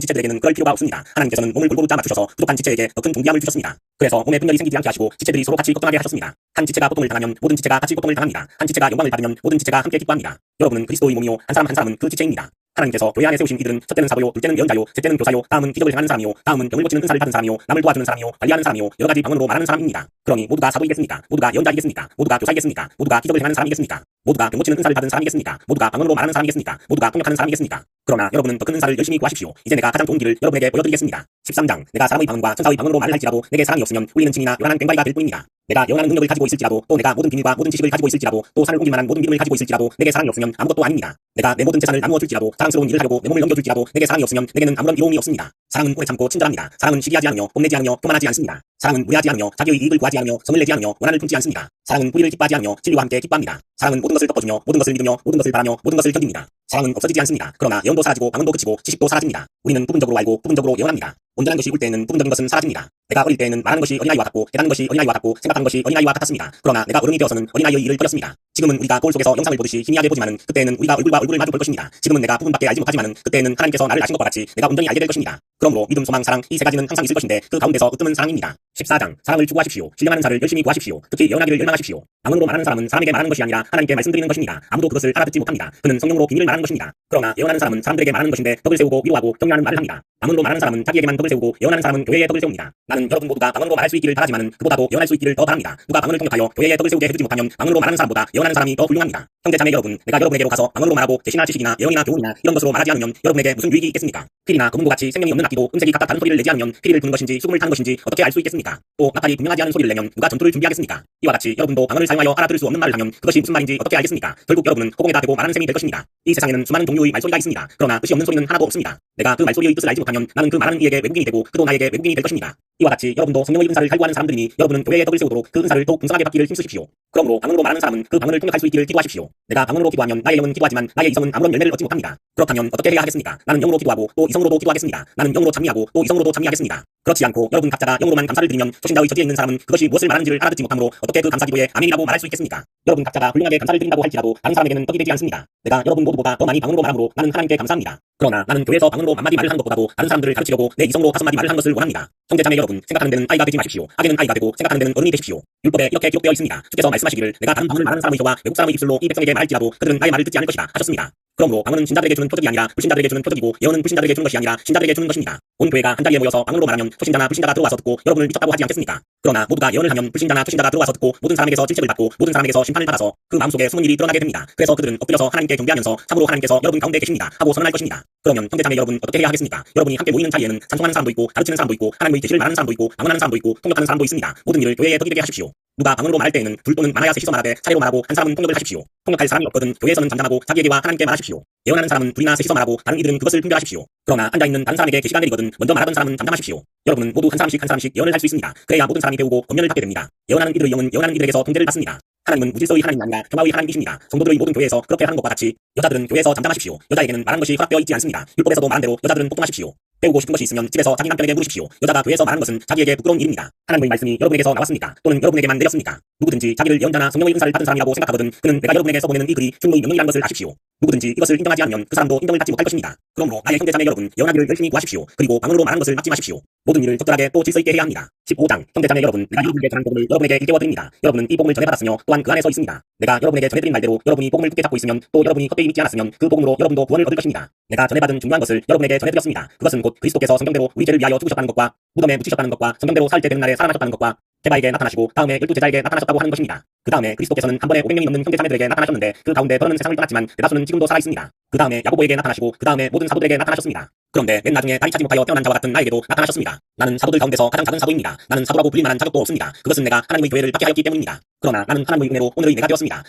지체들에게는 그럴 필요가 없습니다. 하나님께서는 몸을 골고루 짜 맞추셔서 부족한 지체에게 더 큰 존귀함을 주셨습니다. 그래서 몸에 분열이 생기지 않게 하시고 지체들이 서로 같이 걱정하게 하셨습니다. 한 지체가 고통을 당하면 모든 지체가 같이 고통을 당합니다. 한 지체가 영광을 받으면 모든 지체가 함께 기뻐합니다. 여러분은 그리스도의 몸이요 한 사람 한 사람은 그 지체입니다. 하나님께서 교회 안에 세우신 이들은 첫째는 사도요, 둘째는 예언자요, 셋째는 교사요, 다음은 기적을 행하는 사람이요, 다음은 병을 고치는 은사를 받은 사람이요, 남을 도와주는 사람이요, 관리하는 사람이요, 여러 가지 방언으로 말하는 사람입니다. 그러니 모두가 사도이겠습니까? 모두가 예언자이겠습니까? 모두가 교사이겠습니까? 모두가 기적을 행하는 사람이겠습니까? 모두가 병 고치는 은사를 받은 사람이겠습니까? 모두가 방언으로 말하는 사람이겠습니까? 모두가 통역하는 사람이겠습니까? 그러나 여러분은 더 큰 은사를 열심히 구하십시오. 이제 내가 가장 좋은 길을 여러분에게 보여드리겠습니다. 13장 내가 사람의 방언과 천사의 방언으로 말을 할지라도 내게 사랑이 없으면 우리는 짐이나 요란한 꽹과리가 될 뿐입니다. 내가 영원한 능력을 가지고 있을지라도 또 내가 모든 비밀과 모든 지식을 가지고 있을지라도 또 산을 옮길 만한 모든 믿음을 가지고 있을지라도 내게 사랑이 없으면 아무것도 아닙니다. 내가 내 모든 재산을 나누어 줄지라도 사랑스러운 일을 하려고 내 몸을 넘겨줄지라도 내게 사랑이 없으면 내게는 아무런 이로움이 없습니다. 사랑은 오래 참고 친절합니다. 사랑은 시기하지 않으며 뽐내지 않으며 교만하지 않습니다. 사랑은 무례하지 않으며 자기의 이익을 구하지 않으며 성을 내지 않으며 원한을 품지 않습니다. 사랑은 불의를 기뻐하지 않으며 진리와 함께 기뻐합니다. 사랑은 모든 것을 덮어주며 모든 것을 믿으며 모든 것을 바라며 모든 것을 견딥니다. 사랑은 없어지지 않습니다. 그러나 예언도 사라지고 방언도 그치고 지식도 사라집니다. 우리는 부분적으로 알고 부분적으로 예언합니다. 온전한 것이 올 때에는 부분적인 것은 사라집니다. 내가 어릴 때에는 말하는 것이 어린아이와 같고 깨닫는 것이 어린아이와 같고 생각하는 것이 어린아이와 같았습니다. 그러나 내가 어른이 되어서는 어린아이의 일을 버렸습니다. 지금은 우리가 거울 속에서 영상을 보듯이 희미하게 보지만은 그때에는 우리가 얼굴과 얼굴을 마주 볼 것입니다. 지금은 내가 부분밖에 알지 못하지만은 그때에는 하나님께서 나를 아신 것과 같이 내가 온전히 알게 될 것입니다. 그러므로 믿음, 소망, 사랑 이 세 가지는 항상 있을 것인데 그 가운데서 으뜸은 사랑입니다. 14장 사랑을 추구하십시오. 신령한 자를 열심히 구하십시오. 특히 예언하기를 열망하십시오. 방언으로 말하는 사람은 사람에게 말하는 것이 아니라 하나님께 말씀드리는 것입니다. 아무도 그것을 알아듣지 못합니다. 그는 성령으로 비밀을 말하는 것입니다. 그러나 예언하는 사람은 사람들에게 말하는 것인데 덕을 세우고 위로하고 격려하는 말을 합니다. 방언으로 말하는 사람은 자기에게만 덕을 세우고 예언하는 사람은 교회에 덕을 세웁니다. 나는 여러분 모두가 방언으로 말할 수 있기를 바라지만은 그보다도 예언할 수 있기를 더 바랍니다. 누가 방언을 통역하여 교회에 덕을 세우게 해주지 못하면 방언으로 말하는 사람보다 예언하는 사람이 더 훌륭합니다. 형제 자매 여러분, 내가 여러분에게로 가서 방언으로 말하고 계시나 지식이나 예언이나 교훈이나 이런 것으로 말하지 않으면 여러분에게 무슨 유익이 있겠습니까? 필이나 검은고 같이 생명이 없는 악기도 음색이 각각 다른 소리를 내지 않으면 피리를 부는 것인지 수금을 타는 것인지 어떻게 알 수 있겠습니까? 또 나팔이 분명하지 않은 소리를 내면 누가 전투를 준비하겠습니까? 이와 같이 여러분도 방언을 사용하여 알아들을 수 없는 말을 하면 그것이 무슨 말인지 어떻게 알겠습니까? 결국 여러분은 호공에다 대고 말하는 셈이 될 것입니다. 이 세상에는 수많은 종류의 말소리가 있습니다. 그러나 뜻이 없는 소리는 하나도 없습니다. 내가 그 말소리의 뜻을 알지 못하면 나는 그 말하는 이에게 외국인이 되고 그도 나에게 외국인이 될 것입니다. 이와 같이 여러분도 성령의 은사를 갈구하는 사람들이니 여러분은 교회에 덕을 세우도록 그 은사를 더욱 풍성하게 받기를 힘쓰십시오. 그러므로 방언으로 말하는 사람은 그 방언을 통역할 수 있기를 기도하십시오. 내가 방언으로 기도하면 나의 영은 기도하지만 나의 이성은 아무런 열매를 얻지 못합니다. 그렇다면 어떻게 해야 하겠습니까? 나는 영으로 기도하고 또 이성으로도 기도하겠습니다. 나는 영으로 찬미하고 또 이성으로도 찬미하겠습니다. 그렇지 않고 여러분 각자가 영으로만 감사를 드리면 초신자의 저지에 있는 사람은 그것이 무엇을 말하는지를 알아듣지 못하므로 어떻게 그 감사 기도에 아멘이라고 말할 수 있겠습니까? 여러분 각자가 훌륭하게 감사를 드린다고 할지라도 다른 사람에게는 떡이 되지 않습니다. 내가 여러분 모두보다 더 많이 방언으로 말함으로 나는 하나님께 감사합니다. 그러나 나는 교회에서 방언으로 만마디 말을 한 것보다도 다른 사람들을 가르치려고 내 이성으로 5마디 말을 한 것을 원합니다. 형제 자매 여러분, 생각하는 데는 아이가 되지 마십시오. 악에는 아이가 되고 생각하는 데는 어른이 되십시오. 율법에 이렇게 기록되어 있습니다. 주께서 말씀하시기를 내가 다른 방언을 말하는 사람의 혀와 외국 사람의 입술로 이 백성에게 말할지라도 그들은 나의 말을 듣지 않을 것이다 하셨습니다. 그러므로 방언은 신자들에게 주는 표적이 아니라 불신자들에게 주는 표적이고 예언은 불신자들에게 주는 것이 아니라 신자들에게 주는 것입니다. 온 교회가 한자리에 모여서 방언으로 말하면 초신자나 불신자가 들어와서 듣고 여러분을 미쳤다고 하지 않겠습니까? 그러나 모두가 예언을 하면 불신자나 초신자가 들어와서 듣고 모든 사람에게서 질책을 받고 모든 사람에게서 심판을 받아서 그 마음속에 숨은 일이 드러나게 됩니다. 그래서 그들은 엎드려서 하나님께 경배하면서 참으로 하나님께서 여러분 가운데 계십니다 하고 선언할 것입니다. 그러면 형제자매 여러분 어떻게 해야 하겠습니까? 여러분이 함께 모이는 자리에는 찬송하는 사람도 있고 가르치는 사람도 있고 하나님의 계시를 말하는 사람도 있고 방언하는 사람도 있고 통역하는 사람도 있습니다. 모든 일을 교회에 덕이 되게 하십시오. 누가 방언으로 말할 때에는 둘 또는 많아야 셋이서 말하되 차례로 말하고 한 사람은 통역을 하십시오. 통역할 사람이 없거든 교회에서는 잠잠하고 자기에게와 하나님께 말하십시오. 예언하는 사람은 둘이나 셋이서 말하고 다른 이들은 그것을 분별하십시오. 그러나 앉아있는 다른 사람에게 계시가 내리거든 먼저 말하던 사람은 잠잠하십시오. 여러분은 모두 한 사람씩 예언을 할 수 있습니다. 그래야 모든 사람이 배우고 권면을 받게 됩니다. 예언하는 이들의 영은 예언하는 이들에게서 통제를 받습니다. 하나님은 무질서의 하나님이 아니라 평화의 하나님이십니다. 성도들의 모든 교회에서 그렇게 하는 것과 같이 여자들은 교회에서 잠잠하십시오. 여자에게는 말하는 것이 허락되어 있지 않습니다. 율법에서도 말한 대로 여자들은 복종하십시오. 배우고 싶은 것이 있으면 집에서 자기 남편에게 물으십시오. 여자가 교회에서 말하는 것은 자기에게 부끄러운 일입니다. 하나님의 말씀이 여러분에게서 나왔습니까? 또는 여러분에게만 내렸습니까? 누구든지 자기를 예언자나 성령의 은사를 받은 사람이라고 생각하거든 그는 내가 여러분에게 써보내는 이 글이 충분히 명령이라는 것을 아십시오. 누구든지 이것을 인정하지 않으면 그 사람도 인정을 받지 못할 것입니다. 그러므로 나의 형제자매 여러분, 영하기를 열심히 구하십시오. 그리고 방언으로 말하는 것을 막지 마십시오. 모든 일을 적절하게 또 질서 있게 해야 합니다. 15장 형제자매 여러분, 내가 여러분에게 전한 복음을 여러분에게 일깨워 드립니다. 여러분은 이 복음을 전해받았으며 또한 그 안에 서 있습니다. 내가 여러분에게 전해드린 말대로 여러분이 복음을 굳게 잡고 있으면 또 여러분이 헛되이 믿지 않았으면 그 복음으로 여러분도 구원을 얻을 것입니다. 내가 전해받은 중요한 것을 여러분에게 전해드렸습니다. 그것은 곧 그리스도께서 성경대로 우리 죄를 위하여 죽으셨다는 것과 무덤에 묻히셨다는 것과 성경대로 살때 되는 날에 살아나셨다는 것과 제바에게 나타나시고 다음에 12제자에게 나타나셨다고 하는 것입니다. 그 다음에 그리스도께서는 한 번에 500명이 넘는 형제자매들에게 나타나셨는데 그 가운데 더러는 세상을 떠났지만 대다수는 지금도 살아있습니다. 그 다음에 야고보에게 나타나시고 그 다음에 모든 사도들에게 나타나셨습니다. 그런데 맨 나중에 다리 차지 못하여 태어난 자와 같은 나에게도 나타나셨습니다. 나는 사도들 가운데서 가장 작은 사도입니다. 나는 사도라고 불릴 만한 자격도 없습니다. 그것은 내가 하나님의 교회를 받게 하였기 때문입니다. 그러나 나는 하나님의 은혜로 오늘의 내가 되었습니다.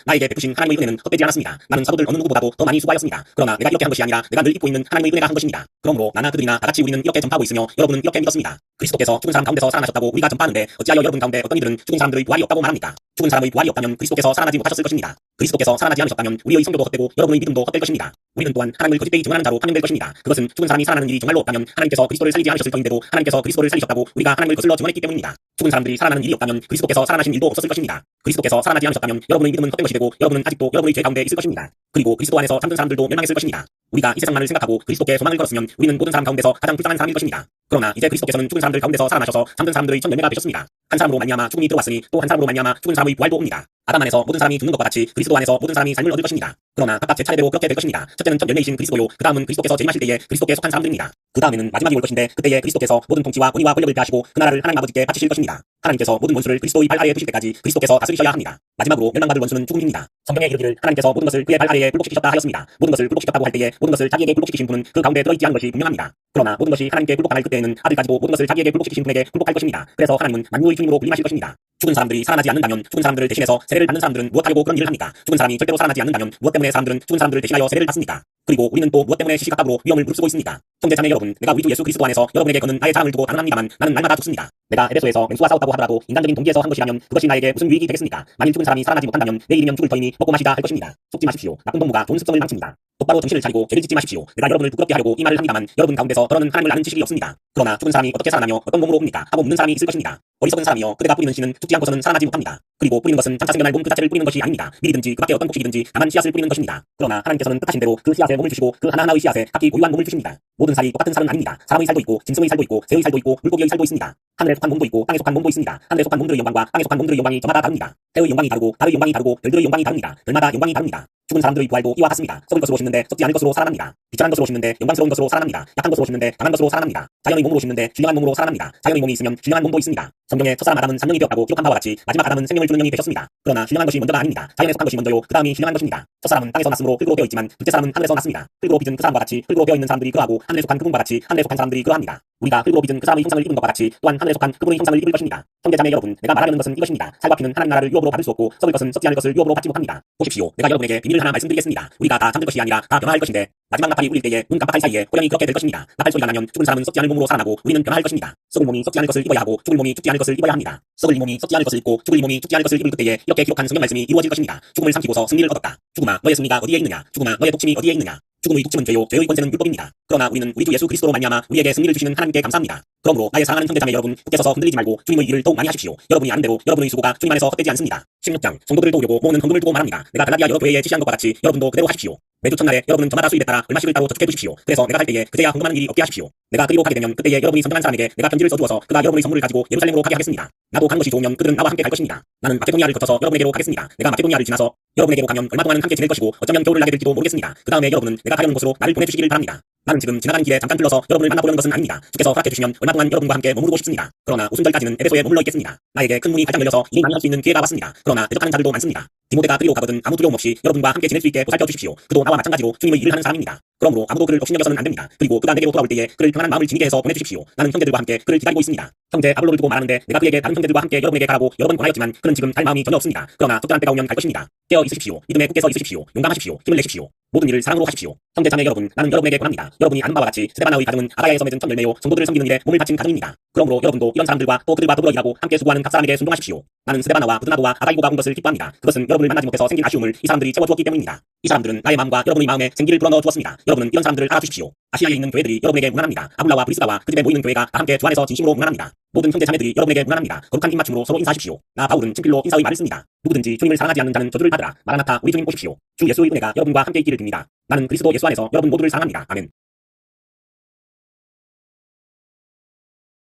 나에게 베푸신 하나님의 은혜는 헛되지 않았습니다. 나는 사도들 어느 누구보다도 더 많이 수고하였습니다. 그러나 내가 이렇게 한 것이 아니라 내가 늘 입고 있는 하나님의 은혜가 한 것입니다. 그러므로 나나 그들이나 다같이 우리는 이렇게 전파하고 있으며 여러분은 이렇게 믿었습니다. 그리스도께서 죽은 사람 가운데서 살아나셨다고 우리가 전파하는데 어찌하여 여러분 가운데 어떤 이들은 죽은 사람들의 부활이 없다고 말합니까? 죽은 사람의 부활이 없다면 그리스도께서 살아나지 못하셨을 것입니다. 그리스도께서 살아나지 않으셨다면 우리의 성교도 헛되고 여러분의 믿음도 헛될 것입니다. 우리는 또한 하나님을 거짓되이 증언하는 자로 판명될 것입니다. 그것은 죽은 사람이 살아나는 일이 정말로 없다면 하나님께서 그리스도를 살리지 않으셨을 터인데도 하나님께서 그리스도를 살리셨다고 우리가 하나님을 거슬러 증언했기 때문입니다. 죽은 사람들이 살아나는 일이 없다면 그리스도께서 살아나신 일도 없었을 것입니다. 그리스도께서 살아나지 않으셨다면 여러분의 믿음은 헛된 것이 되고 여러분은 아직도 여러분의 죄 가운데 있을 것입니다. 그리고 그리스도 안에서 잠든 사람들도 멸망했을 것입니다. 우리가 이 세상만을 생각하고 그리스도께 소망을 걸었으면 우리는 모든 사람 가운데서 가장 불쌍한 사람일 것입니다. 그러나 이제 그리스도께서는 죽은 사람들 가운데서 살아나셔서 잠든 사람들의 첫 열매가 되셨습니다. 한 사람으로 말미암아 죽음이 들어왔으니 또 한 사람으로 말미암아 죽은 사람의 부활도 옵니다. 아담 안에서 모든 사람이 죽는 것과 같이 그리스도 안에서 모든 사람이 삶을 얻을 것입니다. 그러나 각각 제 차례대로 그렇게 될 것입니다. 첫째는 첫 열매이신 그리스도요. 그 다음은 그리스도께서 재림하실 때에 그리스도께 속한 사람들입니다. 그 다음에는 마지막이 올 것인데 그때에 그리스도께서 모든 통치와 권위와 권력을 빼하시고 그 나라를 하나님 아버지께 바치실 것입니다. 하나님께서 모든 원수를 그리스도의 발 아래에 두실 때까지 그리스도께서 다스리셔야 합니다. 마지막으로 멸망받을 원수는 죽음입니다. 성경에 이르기를 하나님께서 모든 것을 그의 발 아래에 굴복시키셨다 하였습니다. 모든 것을 굴복시켰다고 할 때에 모든 것을 자기에게 굴복시키신 분은 그 가운데 들어있지 않은 것이 분명합니다. 그러나 모든 것이 하나님께 굴복할 그때에는 아들 가지고 모든 것을 자기에게 굴복시키신 분에게 굴복할 것입니다. 그래서 하나님은 만유의 주님으로 불림하실 것입니다. 죽은 사람들이 살아나지 않는다면 죽은 사람들을 대신해서 세례를 받는 사람들은 무엇하려고 그런 일을 합니까? 죽은 사람이 절대로 살아나지 않는다면 무엇 때문에 사람들은 죽은 사람들을 대신하여 세례를 받습니까? 그리고 우리는 또 무엇 때문에 시시각각으로 위험을 무릅쓰고 있습니까? 형제자매 여러분, 내가 우리 주 예수 그리스도 안에서 여러분에게 거는 나의 자랑을 두고 단언합니다만 나는 날마다 죽습니다. 내가 에베소에서 맹수와 싸웠다고 하더라도 인간적인 동기에서 한 것이라면 그것이 나에게 무슨 유익이 되겠습니까? 만일 죽은 사람이 살아나지 못한다면 내일이면 죽을 터이니 먹고 마시다 할 것입니다. 속지 마십시오. 나쁜 동무가 좋은 습성을 망칩니다. 똑바로 정신을 차리고 죄를 짓지 마십시오. 내가 여러분을 부끄럽게 하려고 이 말을 합니다만 여러분 가운데서 더러는 하나님을 아는 지식이 없습니다. 그러나 죽은 사람이 어떻게 살아나며 어떤 몸으로 옵니까? 하고 묻는 사람이 있을 것입니다. 어리석은 사람이여, 그대가 뿌리는 씨는 죽지 않고서는 살아나지 못합니다. 그리고 뿌리는 것은 장차 생겨날 몸 그 자체를 뿌리는 것이 아닙니다. 밀이든지 그 밖에 어떤 곡식이든지 다만 씨앗을 뿌리는 것입니다. 그러나 하나님께서는 뜻하신 대로 그 씨앗에 몸을 주시고 그 하나하나의 씨앗에 각기 고유한 몸을 주십니다. 모든 살이 똑같은 살은 아닙니다. 사람의 살도 있고 짐승의 살도 있고 새의 살도 있고 물고기의 살도 있습니다. 하늘에 속한 몸도 있고 땅에 속한 몸도 있습니다. 하늘에 속한 몸들의 영광과 땅에 속한 몸들의 영광이 저마다 다릅니다. 해의 영광이 다르고 달의 영광이 다르고 별들의 영광이 다릅니다. 별마다 영광이 다릅니다. 죽은 사람들의 부활도 이와 같습니다. 썩은 것으로 심는데 썩지 않을 것으로 살아납니다. 비천한 것으로 심는데 영광스러운 것으로 살아납니다. 약한 것으로 심는데 강한 것으로 살아납니다. 자연의 몸으로 심는데 신령한 몸으로 살아납니다. 자연의 몸이 있으면 신령한 몸도 있습니다. 성경에 첫사람 아담은 산령이 되었다고 기록한 바와 같이 마지막 아담은 생명을 주는 영이 되셨습니다. 그러나 신령한 것이 먼저가 아닙니다. 자연에 속한 것이 먼저요. 그 다음이 신령한 것입니다. 첫사람은 땅에서 났으므로 흙으로 되어 있지만 둘째 사람은 하늘에서 났습니다. 흙으로 빚은 그 사람과 같이 흙으로 되어 있는 사람들이 그러하고 하늘에 속한 그분과 같이 하늘에 속한 사람들이 그러합니다. 우리가 흙으로 빚은 그 사람의 형상을 입은 것과 같이 또한 하늘에 속한 그분의 형상을 입을 것입니다. 형제자매 여러분, 내가 말하려는 것은 이것입니다. 살과 피는 하나님 나라를 유업으로 받을 수 없고 썩을 것은 썩지 않을 것을 유업으로 받지 못합니다. 보십시오. 내가 여러분에게 비밀을 하나 말씀드리겠습니다. 우리가 다 잠들 것이 아니라 다 변화할 것인데 마지막 나팔이 울릴 때에 눈 깜빡할 사이에 호련히 그렇게 될 것입니다. 나팔 소리가 나면 죽은 사람은 썩지 않을 몸으로 살아나고 우리는 변화할 것입니다. 썩을 몸이 썩지 않을 것을 입어야 하고 죽을 몸이 죽지 않을 것을 입어야 합니다. 썩을 이 몸이 썩지 않을 것을 입고 죽을 이 몸이 죽지 않을 것을 입을 그때에 이렇게 기록한 성경 말씀이 이루어질 것입니다. 죽음을 삼키고서 승리를 얻었다. 죽음아, 너의 승리가 어디에 있느냐? 죽음아, 너의 독침이 어디에 있느냐? 죽음의 독침은 죄요, 죄의 권세는 율법입니다. 그러나 우리는 우리 주 예수 그리스도로 말미암아 우리에게 승리를 주시는 하나님께 감사합니다. 그러므로 나의 사랑하는 형제자매 여러분, 굳게 서서 흔들리지 말고 주님의 일을 더욱 많이 하십시오. 여러분이 아는 대로 여러분의 수고가 주님 안에서 헛되지 않습니다. 16장, 성도들을 도우려고 모으는 헌금을 두고 말합니다. 내가 갈라디아 여러 교회에 지시한 것과 같이 여러분도 그대로 하십시오. 매주 첫날에 여러분은 저마다 수입에 따라 얼마씩을 따로 저축해 두십시오. 그래서 내가 갈 때에 그제야 헌금하는 일이 없게 하십시오. 내가 그리로 가게 되면 그때에 여러분이 선정한 사람에게 내가 편지를 써주어서 그가 여러분의 선물을 가지고 예루살렘으로 가게 하겠습니다. 나도 가는 것이 좋으면 그들은 나와 함께 갈 것입니다. 나는 마케도니아를 거쳐서 여러분에게로 가겠습니다. 내가 마케도니아를 지나서 여러분에게로 가면 얼마 동안은 함께 지낼 것이고 어쩌면 겨울을 나게 될지도 모르겠습니다. 그 다음에 여러분은 내가 가려는 곳으로 나를 보내주시기를 바랍니다. 나는 지금 지나가는 길에 잠깐 들러서 여러분을 만나보려는 것은 아닙니다. 주께서 허락해 주시면 얼마 동안 여러분과 함께 머무르고 싶습니다. 그러나 우순절까지는 에베소에 머물러 있겠습니다. 나에게 큰 문이 활짝 열려서 이미 만날 수 있는 기회가 왔습니다. 그러나 대적하는 자들도 많습니다. 디모데가 그리로 가거든 아무 두려움 없이 여러분과 함께 지낼 수 있게 보살펴 주십시오. 그도 나와 마찬가지로 주님의 일을 하는 사람입니다. 그러므로 아무도 그를 업신여겨서는 안 됩니다. 그리고 그가 내게로 돌아올 때에 그를 평안한 마음을 지니게 해서 보내주십시오. 나는 형제들과 함께 그를 기다리고 있습니다. 형제 아볼로를 두고 말하는데 내가 그에게 다른 형제들과 함께 여러분에게 가라고 여러 번 권하였지만 그는 지금 갈 마음이 전혀 없습니다. 그러나 적절한 때가 오면 갈 것입니다. 깨어 있으십시오. 믿음에 굳게 서 있으십시오. 용감하십시오. 힘을 내십시오. 모든 일을 사랑으로 하십시오. 형제 자매 여러분, 나는 여러분에게 권합니다. 여러분이 아는 바와 같이 스데바나의 가정은 아가야에서 맺은 첫 열매요 성도들을 섬기는 일에 몸을 바친 가정입니다. 그러므로 여러분도 이런 사람들과 또 그들과 더불어 일하고 함께 수고하는 각 사람에게 순종하십시오. 나는 스데바나와 부드나도와 아가이고가 온 것을 기뻐합니다. 그것은 여러분을 만나지 못해서 생긴 아쉬움을 이 사람들이 채워주었기 때문입니다. 이 사람들은 나의 마음과 여러분의 마음에 생기를 불어넣어 주었습니다. 여러분은 이런 사람들을 알아주십시오. 아시아에 있는 교회들이 여러분에게 무난합니다. 아블라와 브리스가와 그 집에 모이는 교회가 다 함께 주 안에서 진심으로 무난합니다. 모든 형제 자매들이 여러분에게 무난합니다. 거룩한 입맞춤으로 서로 인사하십시오. 나 바울은 친필로 인사의 말을 씁니다. 누구든지 주님을 사랑하지 않는 자는 저주를 받으라. 마라나타 우리 주님 오십시오. 주 예수의 은혜가 여러분과 함께 있기를 빕니다. 나는 그리스도 예수 안에서 여러분 모두를 사랑합니다. 아멘.